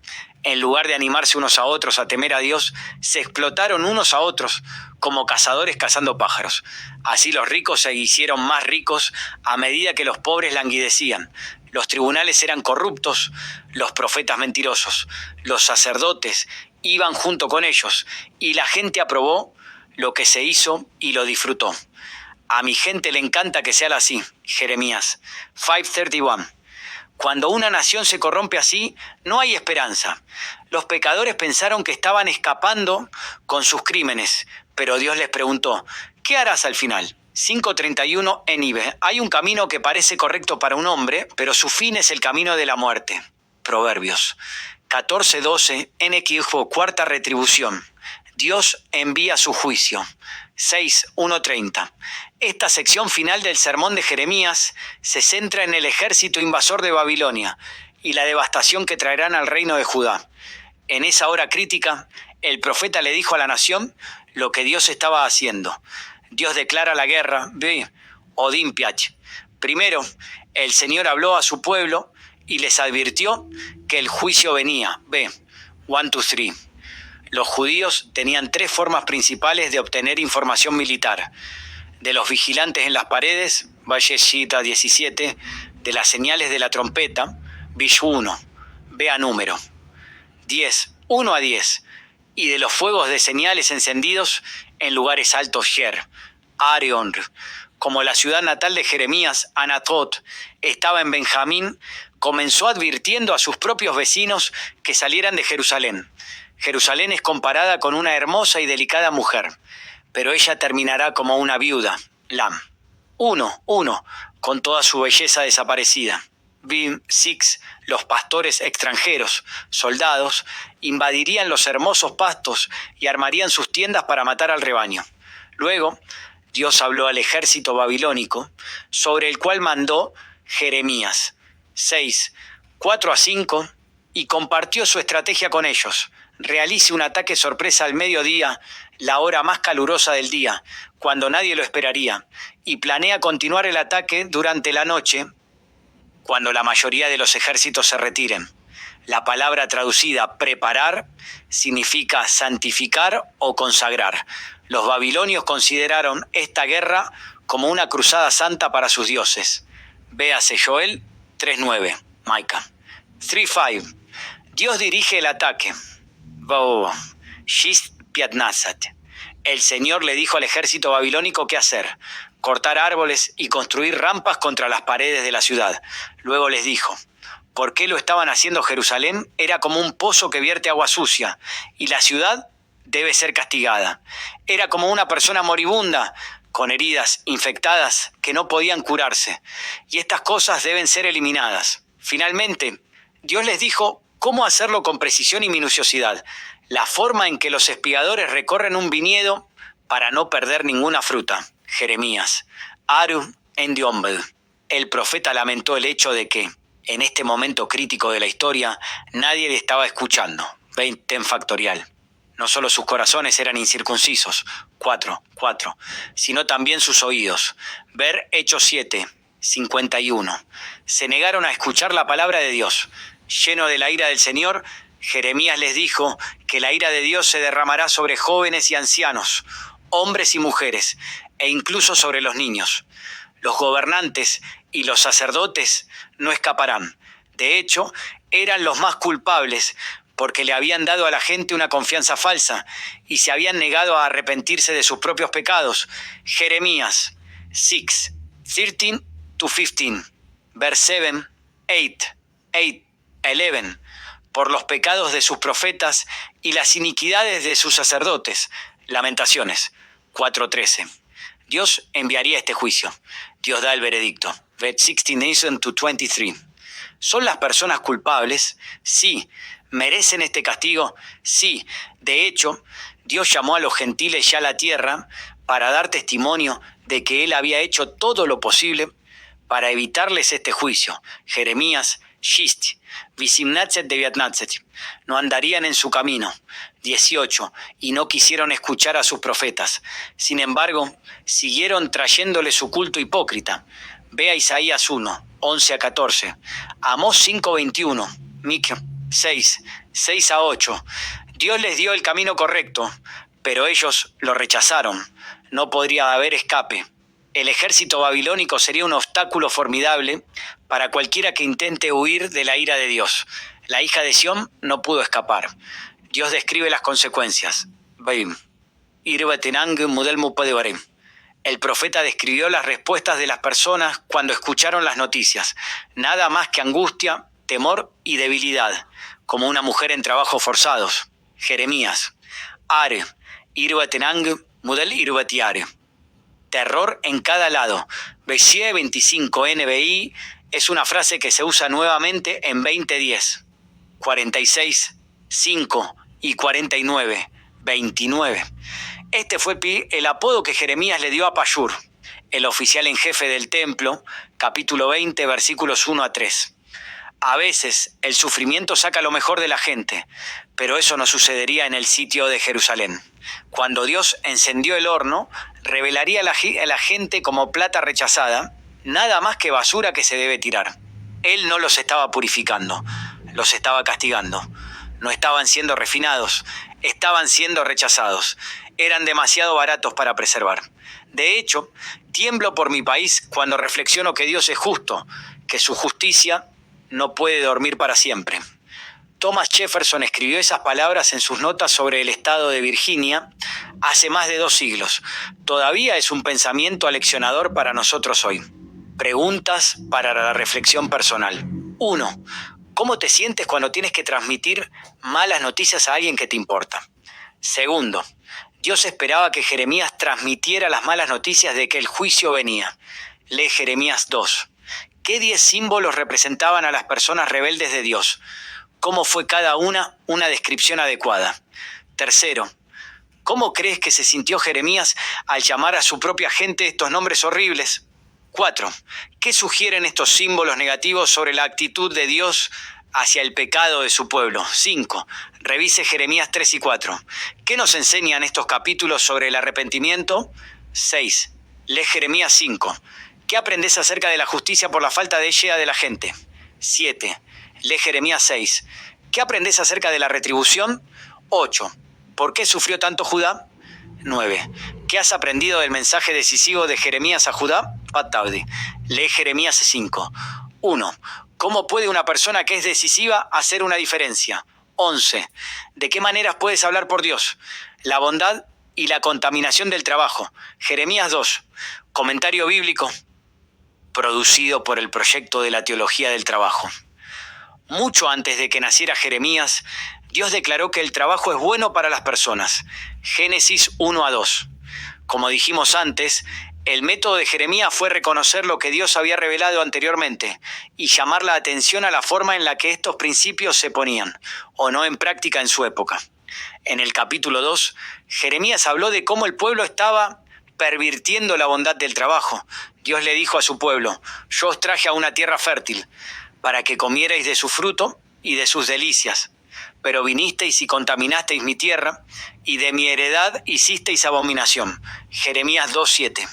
En lugar de animarse unos a otros a temer a Dios, se explotaron unos a otros como cazadores cazando pájaros. Así los ricos se hicieron más ricos a medida que los pobres languidecían. Los tribunales eran corruptos, los profetas mentirosos, los sacerdotes iban junto con ellos, y la gente aprobó lo que se hizo y lo disfrutó. A mi gente le encanta que sea así. Jeremías 5:31. Cuando una nación se corrompe así, no hay esperanza. Los pecadores pensaron que estaban escapando con sus crímenes, pero Dios les preguntó, ¿qué harás al final? 5:31 NIV. Hay un camino que parece correcto para un hombre, pero su fin es el camino de la muerte. Proverbios 14:12 NQJ. Cuarta retribución. Dios envía su juicio. 6:1-30. Esta sección final del sermón de Jeremías se centra en el ejército invasor de Babilonia y la devastación que traerán al reino de Judá. En esa hora crítica, el profeta le dijo a la nación lo que Dios estaba haciendo. Dios declara la guerra. Ve, Odín Piach. Primero, el Señor habló a su pueblo y les advirtió que el juicio venía. Ve, 1-2-3. Los judíos tenían 3 formas principales de obtener información militar: de los vigilantes en las paredes, Valleshita 17, de las señales de la trompeta, Bish 1, vea número, 10, 1-10, y de los fuegos de señales encendidos en lugares altos Sher, Arion. Como la ciudad natal de Jeremías, Anatot, estaba en Benjamín, comenzó advirtiendo a sus propios vecinos que salieran de Jerusalén. Jerusalén es comparada con una hermosa y delicada mujer, pero ella terminará como una viuda, Lam. 1, con toda su belleza desaparecida. Bim, 6, los pastores extranjeros, soldados, invadirían los hermosos pastos y armarían sus tiendas para matar al rebaño. Luego, Dios habló al ejército babilónico, sobre el cual mandó Jeremías. 6, 4-5, y compartió su estrategia con ellos. Realice un ataque sorpresa al mediodía, la hora más calurosa del día, cuando nadie lo esperaría, y planea continuar el ataque durante la noche, cuando la mayoría de los ejércitos se retiren. La palabra traducida preparar significa santificar o consagrar. Los babilonios consideraron esta guerra como una cruzada santa para sus dioses. Véase Joel 3:9, Micah 3:5. Dios dirige el ataque. El Señor le dijo al ejército babilónico qué hacer: cortar árboles y construir rampas contra las paredes de la ciudad. Luego les dijo, ¿por qué lo estaban haciendo? Jerusalén era como un pozo que vierte agua sucia, y la ciudad debe ser castigada. Era como una persona moribunda, con heridas infectadas que no podían curarse, y estas cosas deben ser eliminadas. Finalmente, Dios les dijo cómo hacerlo con precisión y minuciosidad, la forma en que los espigadores recorren un viñedo para no perder ninguna fruta. Jeremías, Aru en Diombed. El profeta lamentó el hecho de que, en este momento crítico de la historia, nadie le estaba escuchando. 20 factorial. No solo sus corazones eran incircuncisos, 4, sino también sus oídos. Ver Hechos 7, 51. Se negaron a escuchar la palabra de Dios. Lleno de la ira del Señor, Jeremías les dijo que la ira de Dios se derramará sobre jóvenes y ancianos, hombres y mujeres, e incluso sobre los niños. Los gobernantes y los sacerdotes no escaparán. De hecho, eran los más culpables porque le habían dado a la gente una confianza falsa y se habían negado a arrepentirse de sus propios pecados. Jeremías 6, 13 2:15, verse 7, 8, 11, por los pecados de sus profetas y las iniquidades de sus sacerdotes. Lamentaciones 4:13. Dios enviaría este juicio. Dios da el veredicto. Verse 16-23. ¿Son las personas culpables? Sí. ¿Merecen este castigo? Sí. De hecho, Dios llamó a los gentiles ya a la tierra para dar testimonio de que Él había hecho todo lo posible para evitarles este juicio. Jeremías 6, 18-19. No andarían en su camino. 18. Y no quisieron escuchar a sus profetas. Sin embargo, siguieron trayéndole su culto hipócrita. Ve a Isaías 1, 11-14. Amós 5:21. Mica 6, 6-8. Dios les dio el camino correcto, pero ellos lo rechazaron. No podría haber escape. El ejército babilónico sería un obstáculo formidable para cualquiera que intente huir de la ira de Dios. La hija de Sión no pudo escapar. Dios describe las consecuencias. El profeta describió las respuestas de las personas cuando escucharon las noticias. Nada más que angustia, temor y debilidad, como una mujer en trabajos forzados. Jeremías. Are, irbatenang, mudel irbatiare. Terror en cada lado. Besie 25 NBI es una frase que se usa nuevamente en 20:10, 46, 5 y 49, 29. Este fue el apodo que Jeremías le dio a Pashur, el oficial en jefe del templo, capítulo 20, versículos 1-3. A veces el sufrimiento saca lo mejor de la gente, pero eso no sucedería en el sitio de Jerusalén. Cuando Dios encendió el horno, revelaría a la gente como plata rechazada, nada más que basura que se debe tirar. Él no los estaba purificando, los estaba castigando. No estaban siendo refinados, estaban siendo rechazados. Eran demasiado baratos para preservar. De hecho, tiemblo por mi país cuando reflexiono que Dios es justo, que su justicia no puede dormir para siempre. Thomas Jefferson escribió esas palabras en sus notas sobre el estado de Virginia hace más de 2 siglos. Todavía es un pensamiento aleccionador para nosotros hoy. Preguntas para la reflexión personal. 1. ¿Cómo te sientes cuando tienes que transmitir malas noticias a alguien que te importa? 2. Dios esperaba que Jeremías transmitiera las malas noticias de que el juicio venía. Lee Jeremías 2. ¿Qué 10 símbolos representaban a las personas rebeldes de Dios? ¿Cómo fue cada una descripción adecuada? 3. ¿Cómo crees que se sintió Jeremías al llamar a su propia gente estos nombres horribles? 4. ¿Qué sugieren estos símbolos negativos sobre la actitud de Dios hacia el pecado de su pueblo? 5. Revise Jeremías 3 y 4. ¿Qué nos enseñan estos capítulos sobre el arrepentimiento? 6. Lee Jeremías 5. ¿Qué aprendes acerca de la justicia por la falta de ella de la gente? 7. Lee Jeremías 6. ¿Qué aprendes acerca de la retribución? 8. ¿Por qué sufrió tanto Judá? 9. ¿Qué has aprendido del mensaje decisivo de Jeremías a Judá? Lee Jeremías 5. 1. ¿Cómo puede una persona que es decisiva hacer una diferencia? 11. ¿De qué maneras puedes hablar por Dios? La bondad y la contaminación del trabajo. Jeremías 2. Comentario bíblico producido por el Proyecto de la Teología del Trabajo. Mucho antes de que naciera Jeremías, Dios declaró que el trabajo es bueno para las personas. Génesis 1-2. Como dijimos antes, el método de Jeremías fue reconocer lo que Dios había revelado anteriormente y llamar la atención a la forma en la que estos principios se ponían, o no en práctica en su época. En el capítulo 2, Jeremías habló de cómo el pueblo estaba pervirtiendo la bondad del trabajo. Dios le dijo a su pueblo: yo os traje a una tierra fértil, para que comierais de su fruto y de sus delicias. Pero vinisteis y contaminasteis mi tierra, y de mi heredad hicisteis abominación. Jeremías 2:7.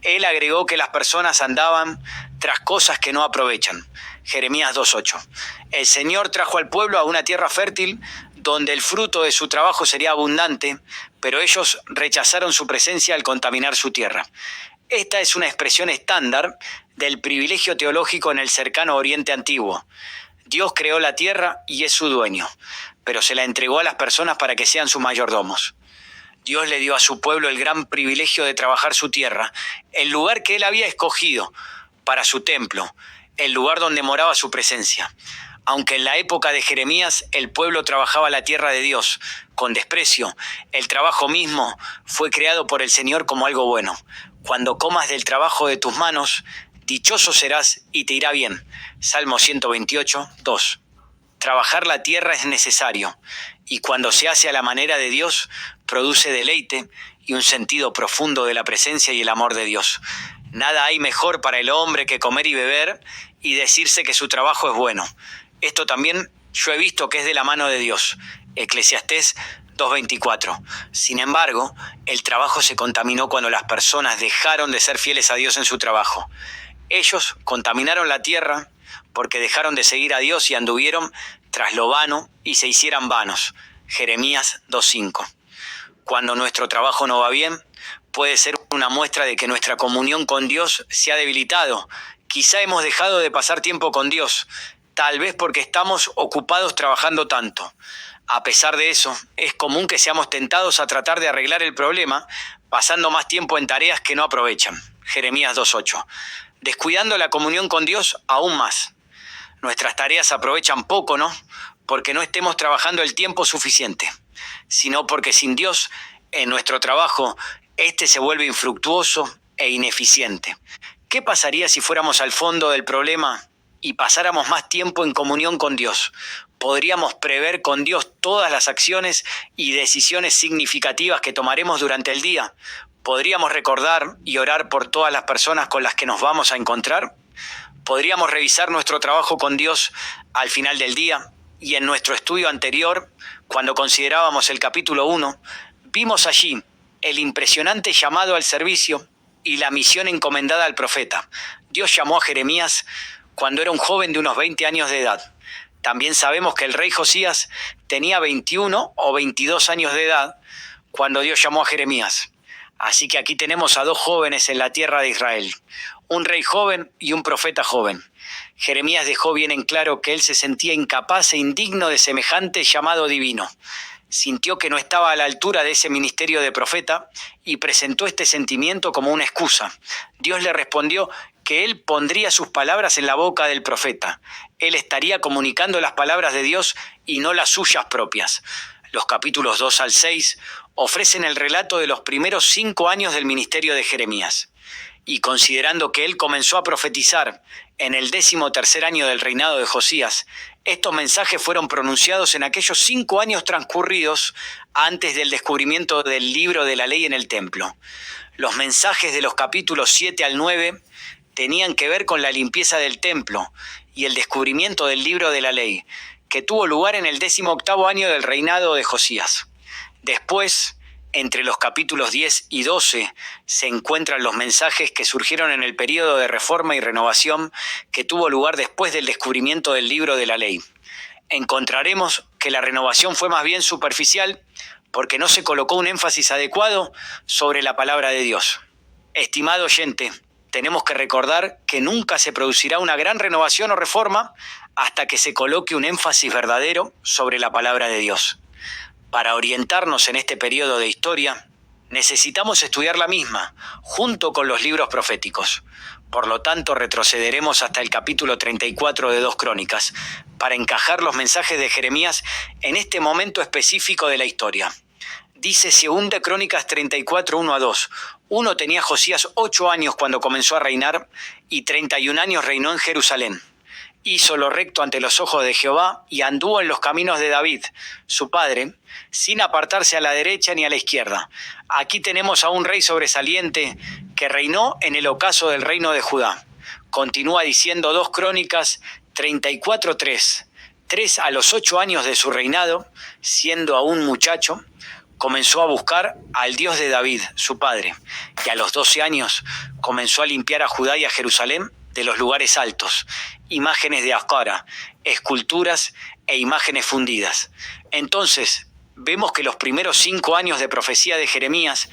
Él agregó que las personas andaban tras cosas que no aprovechan. Jeremías 2:8. El Señor trajo al pueblo a una tierra fértil, donde el fruto de su trabajo sería abundante, pero ellos rechazaron su presencia al contaminar su tierra. Esta es una expresión estándar del privilegio teológico en el cercano Oriente Antiguo. Dios creó la tierra y es su dueño, pero se la entregó a las personas para que sean sus mayordomos. Dios le dio a su pueblo el gran privilegio de trabajar su tierra, el lugar que él había escogido, para su templo, el lugar donde moraba su presencia. Aunque en la época de Jeremías el pueblo trabajaba la tierra de Dios con desprecio, el trabajo mismo fue creado por el Señor como algo bueno. Cuando comas del trabajo de tus manos, dichoso serás y te irá bien. Salmo 128, 2. Trabajar la tierra es necesario, y cuando se hace a la manera de Dios, produce deleite y un sentido profundo de la presencia y el amor de Dios. Nada hay mejor para el hombre que comer y beber y decirse que su trabajo es bueno. Esto también yo he visto que es de la mano de Dios. Eclesiastés 2:24. Sin embargo, el trabajo se contaminó cuando las personas dejaron de ser fieles a Dios en su trabajo. Ellos contaminaron la tierra porque dejaron de seguir a Dios y anduvieron tras lo vano y se hicieran vanos. Jeremías 2:5. Cuando nuestro trabajo no va bien, puede ser una muestra de que nuestra comunión con Dios se ha debilitado. Quizá hemos dejado de pasar tiempo con Dios, tal vez porque estamos ocupados trabajando tanto. A pesar de eso, es común que seamos tentados a tratar de arreglar el problema, pasando más tiempo en tareas que no aprovechan. Jeremías 2:8. Descuidando la comunión con Dios aún más. Nuestras tareas aprovechan poco, ¿no? Porque no estemos trabajando el tiempo suficiente, sino porque sin Dios, en nuestro trabajo, este se vuelve infructuoso e ineficiente. ¿Qué pasaría si fuéramos al fondo del problema y pasáramos más tiempo en comunión con Dios? Podríamos prever con Dios todas las acciones y decisiones significativas que tomaremos durante el día. ¿Podríamos recordar y orar por todas las personas con las que nos vamos a encontrar? ¿Podríamos revisar nuestro trabajo con Dios al final del día? Y en nuestro estudio anterior, cuando considerábamos el capítulo 1, vimos allí el impresionante llamado al servicio y la misión encomendada al profeta. Dios llamó a Jeremías cuando era un joven de unos 20 años de edad. También sabemos que el rey Josías tenía 21 o 22 años de edad cuando Dios llamó a Jeremías. Así que aquí tenemos a dos jóvenes en la tierra de Israel, un rey joven y un profeta joven. Jeremías dejó bien en claro que él se sentía incapaz e indigno de semejante llamado divino. Sintió que no estaba a la altura de ese ministerio de profeta y presentó este sentimiento como una excusa. Dios le respondió que él pondría sus palabras en la boca del profeta. Él estaría comunicando las palabras de Dios y no las suyas propias. Los capítulos 2 al 6 ofrecen el relato de los primeros 5 años del ministerio de Jeremías. Y considerando que él comenzó a profetizar en el 13º año del reinado de Josías, estos mensajes fueron pronunciados en aquellos 5 años transcurridos antes del descubrimiento del libro de la ley en el templo. Los mensajes de los capítulos 7 al 9 tenían que ver con la limpieza del templo y el descubrimiento del libro de la ley, que tuvo lugar en el 18º año del reinado de Josías. Después, entre los capítulos 10 y 12, se encuentran los mensajes que surgieron en el período de reforma y renovación que tuvo lugar después del descubrimiento del libro de la ley. Encontraremos que la renovación fue más bien superficial porque no se colocó un énfasis adecuado sobre la palabra de Dios. Estimado oyente, tenemos que recordar que nunca se producirá una gran renovación o reforma hasta que se coloque un énfasis verdadero sobre la palabra de Dios. Para orientarnos en este periodo de historia, necesitamos estudiar la misma, junto con los libros proféticos. Por lo tanto, retrocederemos hasta el capítulo 34 de 2 Crónicas, para encajar los mensajes de Jeremías en este momento específico de la historia. Dice 2 Crónicas 34, 1 a 2. Uno tenía Josías 8 años cuando comenzó a reinar, y 31 años reinó en Jerusalén. Hizo lo recto ante los ojos de Jehová y anduvo en los caminos de David, su padre, sin apartarse a la derecha ni a la izquierda. Aquí tenemos a un rey sobresaliente que reinó en el ocaso del reino de Judá. Continúa diciendo 2 Crónicas 34, 3. 3 a los 8 años de su reinado, siendo aún muchacho, comenzó a buscar al Dios de David, su padre, y a los 12 años comenzó a limpiar a Judá y a Jerusalén de los lugares altos, imágenes de Ascara, esculturas e imágenes fundidas. Entonces, vemos que los primeros 5 años de profecía de Jeremías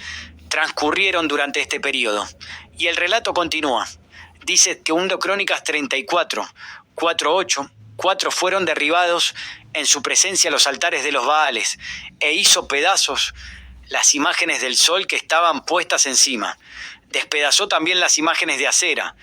transcurrieron durante este periodo, y el relato continúa. Dice que 2 Crónicas 34, 4, 8, 4 fueron derribados en su presencia los altares de los Baales, e hizo pedazos las imágenes del sol que estaban puestas encima. Despedazó también las imágenes de acera,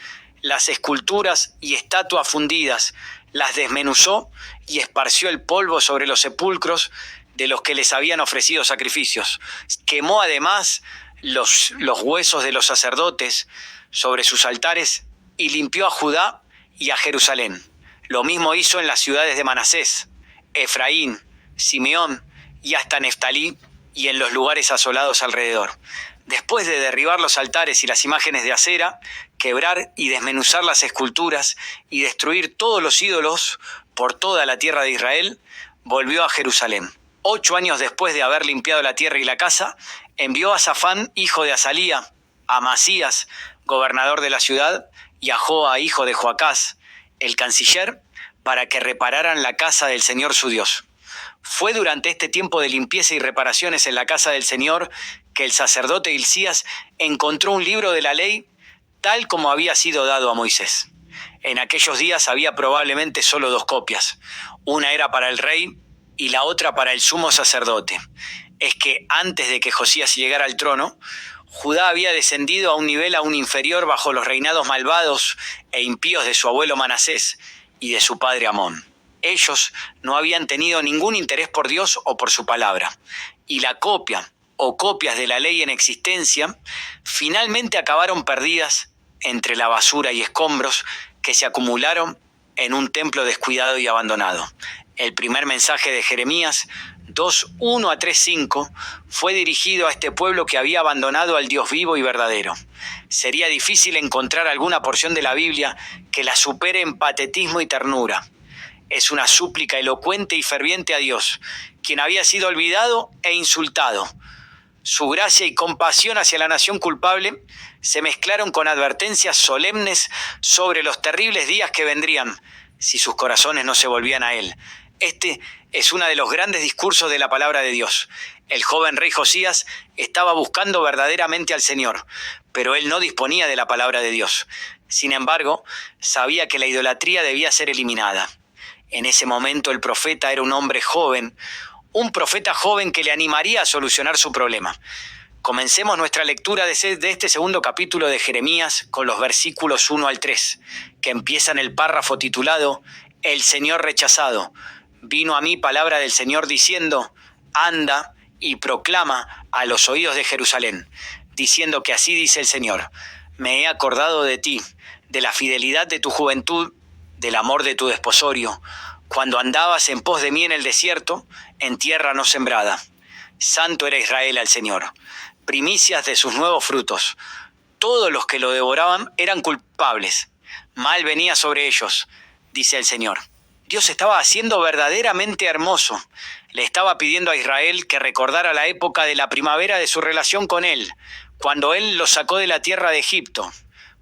las esculturas y estatuas fundidas, las desmenuzó y esparció el polvo sobre los sepulcros de los que les habían ofrecido sacrificios. Quemó además los huesos de los sacerdotes sobre sus altares y limpió a Judá y a Jerusalén. Lo mismo hizo en las ciudades de Manasés, Efraín, Simeón y hasta Neftalí y en los lugares asolados alrededor. Después de derribar los altares y las imágenes de acera, quebrar y desmenuzar las esculturas y destruir todos los ídolos por toda la tierra de Israel, volvió a Jerusalén. 8 años después de haber limpiado la tierra y la casa, envió a Safán, hijo de Azalía, a Amasías, gobernador de la ciudad, y a Joa, hijo de Joacás, el canciller, para que repararan la casa del Señor su Dios. Fue durante este tiempo de limpieza y reparaciones en la casa del Señor que el sacerdote Hilcías encontró un libro de la ley tal como había sido dado a Moisés. En aquellos días había probablemente solo 2 copias. Una era para el rey y la otra para el sumo sacerdote. Es que antes de que Josías llegara al trono, Judá había descendido a un nivel aún inferior bajo los reinados malvados e impíos de su abuelo Manasés y de su padre Amón. Ellos no habían tenido ningún interés por Dios o por su palabra, y la copia o copias de la ley en existencia finalmente acabaron perdidas entre la basura y escombros que se acumularon en un templo descuidado y abandonado. El primer mensaje de Jeremías 2:1 a 3:5 fue dirigido a este pueblo que había abandonado al Dios vivo y verdadero. Sería difícil encontrar alguna porción de la Biblia que la supere en patetismo y ternura. Es una súplica elocuente y ferviente a Dios, quien había sido olvidado e insultado. Su gracia y compasión hacia la nación culpable se mezclaron con advertencias solemnes sobre los terribles días que vendrían si sus corazones no se volvían a Él. Este es uno de los grandes discursos de la palabra de Dios. El joven rey Josías estaba buscando verdaderamente al Señor, pero él no disponía de la palabra de Dios. Sin embargo, sabía que la idolatría debía ser eliminada. En ese momento el profeta era un hombre joven, un profeta joven que le animaría a solucionar su problema. Comencemos nuestra lectura de este segundo capítulo de Jeremías con los versículos 1 al 3, que empiezan el párrafo titulado El Señor rechazado. Vino a mí palabra del Señor diciendo, anda y proclama a los oídos de Jerusalén, diciendo que así dice el Señor, me he acordado de ti, de la fidelidad de tu juventud, del amor de tu desposorio, cuando andabas en pos de mí en el desierto, en tierra no sembrada. Santo era Israel al Señor, primicias de sus nuevos frutos. Todos los que lo devoraban eran culpables. Mal venía sobre ellos, dice el Señor. Dios estaba haciendo verdaderamente hermoso. Le estaba pidiendo a Israel que recordara la época de la primavera de su relación con Él, cuando Él los sacó de la tierra de Egipto,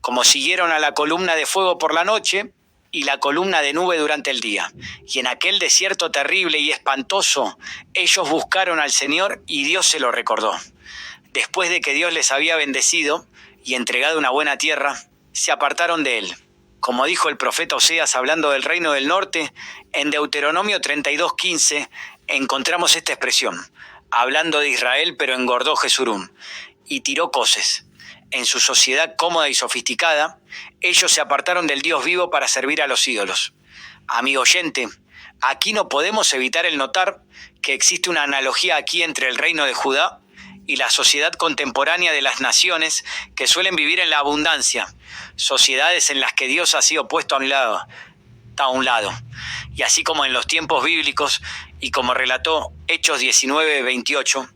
como siguieron a la columna de fuego por la noche y la columna de nube durante el día. Y en aquel desierto terrible y espantoso, ellos buscaron al Señor y Dios se lo recordó. Después de que Dios les había bendecido y entregado una buena tierra, se apartaron de Él. Como dijo el profeta Oseas hablando del reino del norte, en Deuteronomio 32:15 encontramos esta expresión, hablando de Israel pero engordó Jesurún, y tiró coces. En su sociedad cómoda y sofisticada, ellos se apartaron del Dios vivo para servir a los ídolos. Amigo oyente, aquí no podemos evitar el notar que existe una analogía aquí entre el reino de Judá y la sociedad contemporánea de las naciones que suelen vivir en la abundancia, sociedades en las que Dios ha sido puesto a un lado. Y así como en los tiempos bíblicos, y como relató Hechos 19:28,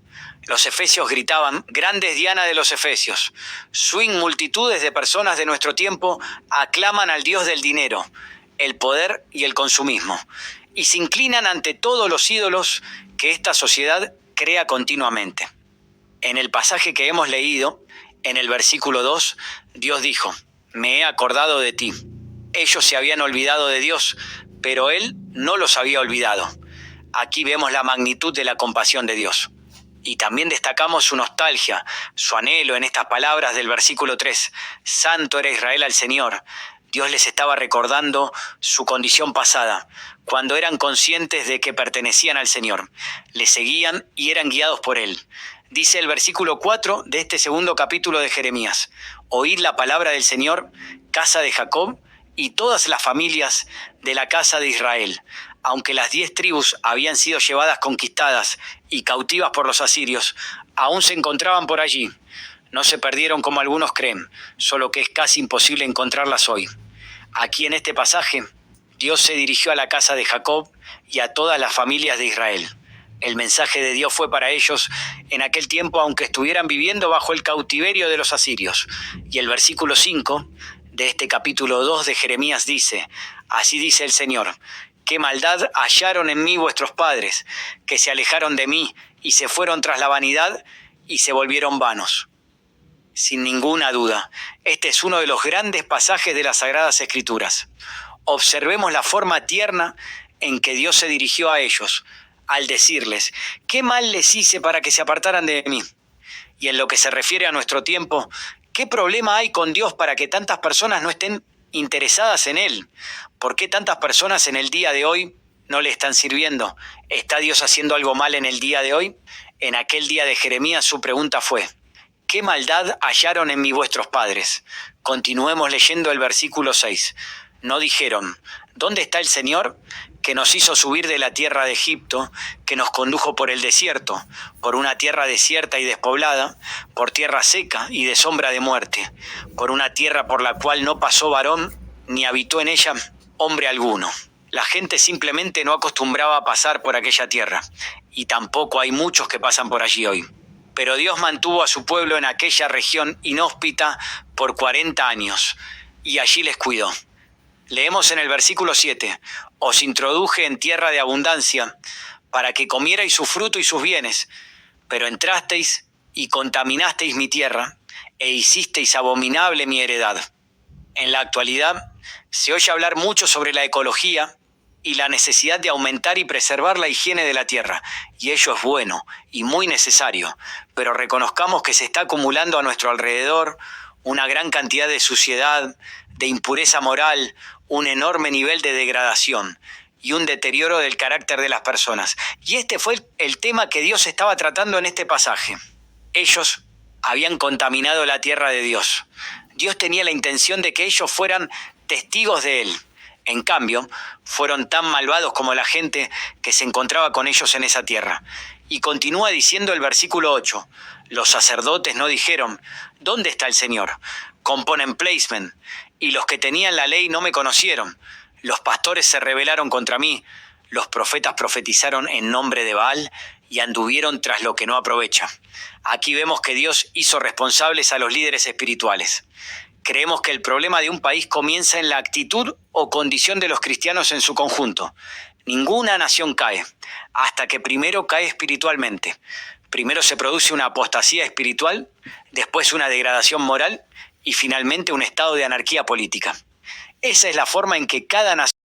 los efesios gritaban, grandes Diana de los efesios, swing multitudes de personas de nuestro tiempo aclaman al Dios del dinero, el poder y el consumismo, y se inclinan ante todos los ídolos que esta sociedad crea continuamente. En el pasaje que hemos leído, en el versículo 2, Dios dijo, me he acordado de ti. Ellos se habían olvidado de Dios, pero Él no los había olvidado. Aquí vemos la magnitud de la compasión de Dios. Y también destacamos su nostalgia, su anhelo en estas palabras del versículo 3. Santo era Israel al Señor. Dios les estaba recordando su condición pasada, cuando eran conscientes de que pertenecían al Señor. Le seguían y eran guiados por Él. Dice el versículo 4 de este segundo capítulo de Jeremías: oíd la palabra del Señor, casa de Jacob, y todas las familias de la casa de Israel. Aunque las 10 tribus habían sido llevadas conquistadas y cautivas por los asirios, aún se encontraban por allí. No se perdieron como algunos creen, solo que es casi imposible encontrarlas hoy. Aquí en este pasaje, Dios se dirigió a la casa de Jacob y a todas las familias de Israel. El mensaje de Dios fue para ellos en aquel tiempo, aunque estuvieran viviendo bajo el cautiverio de los asirios. Y el versículo 5 de este capítulo 2 de Jeremías dice: así dice el Señor, qué maldad hallaron en mí vuestros padres, que se alejaron de mí y se fueron tras la vanidad y se volvieron vanos. Sin ninguna duda, este es uno de los grandes pasajes de las Sagradas Escrituras. Observemos la forma tierna en que Dios se dirigió a ellos, al decirles: ¿qué mal les hice para que se apartaran de mí? Y en lo que se refiere a nuestro tiempo, ¿qué problema hay con Dios para que tantas personas no estén interesadas en Él? ¿Por qué tantas personas en el día de hoy no le están sirviendo? ¿Está Dios haciendo algo mal en el día de hoy? En aquel día de Jeremías su pregunta fue: ¿qué maldad hallaron en mí vuestros padres? Continuemos leyendo el versículo 6. No dijeron: ¿dónde está el Señor, que nos hizo subir de la tierra de Egipto, que nos condujo por el desierto, por una tierra desierta y despoblada, por tierra seca y de sombra de muerte, por una tierra por la cual no pasó varón, ni habitó en ella hombre alguno? La gente simplemente no acostumbraba a pasar por aquella tierra, y tampoco hay muchos que pasan por allí hoy. Pero Dios mantuvo a su pueblo en aquella región inhóspita por 40 años, y allí les cuidó. Leemos en el versículo 7, os introduje en tierra de abundancia, para que comierais su fruto y sus bienes, pero entrasteis y contaminasteis mi tierra, e hicisteis abominable mi heredad. En la actualidad, se oye hablar mucho sobre la ecología y la necesidad de aumentar y preservar la higiene de la tierra, y ello es bueno y muy necesario, pero reconozcamos que se está acumulando a nuestro alrededor una gran cantidad de suciedad, de impureza moral, un enorme nivel de degradación y un deterioro del carácter de las personas. Y este fue el tema que Dios estaba tratando en este pasaje. Ellos habían contaminado la tierra de Dios. Dios tenía la intención de que ellos fueran testigos de Él. En cambio, fueron tan malvados como la gente que se encontraba con ellos en esa tierra. Y continúa diciendo el versículo 8, los sacerdotes no dijeron: ¿dónde está el Señor? Componen placement, y los que tenían la ley no me conocieron. Los pastores se rebelaron contra mí, los profetas profetizaron en nombre de Baal y anduvieron tras lo que no aprovecha. Aquí vemos que Dios hizo responsables a los líderes espirituales. Creemos que el problema de un país comienza en la actitud o condición de los cristianos en su conjunto. Ninguna nación cae hasta que primero cae espiritualmente. Primero se produce una apostasía espiritual, después una degradación moral y finalmente un estado de anarquía política. Esa es la forma en que cada nación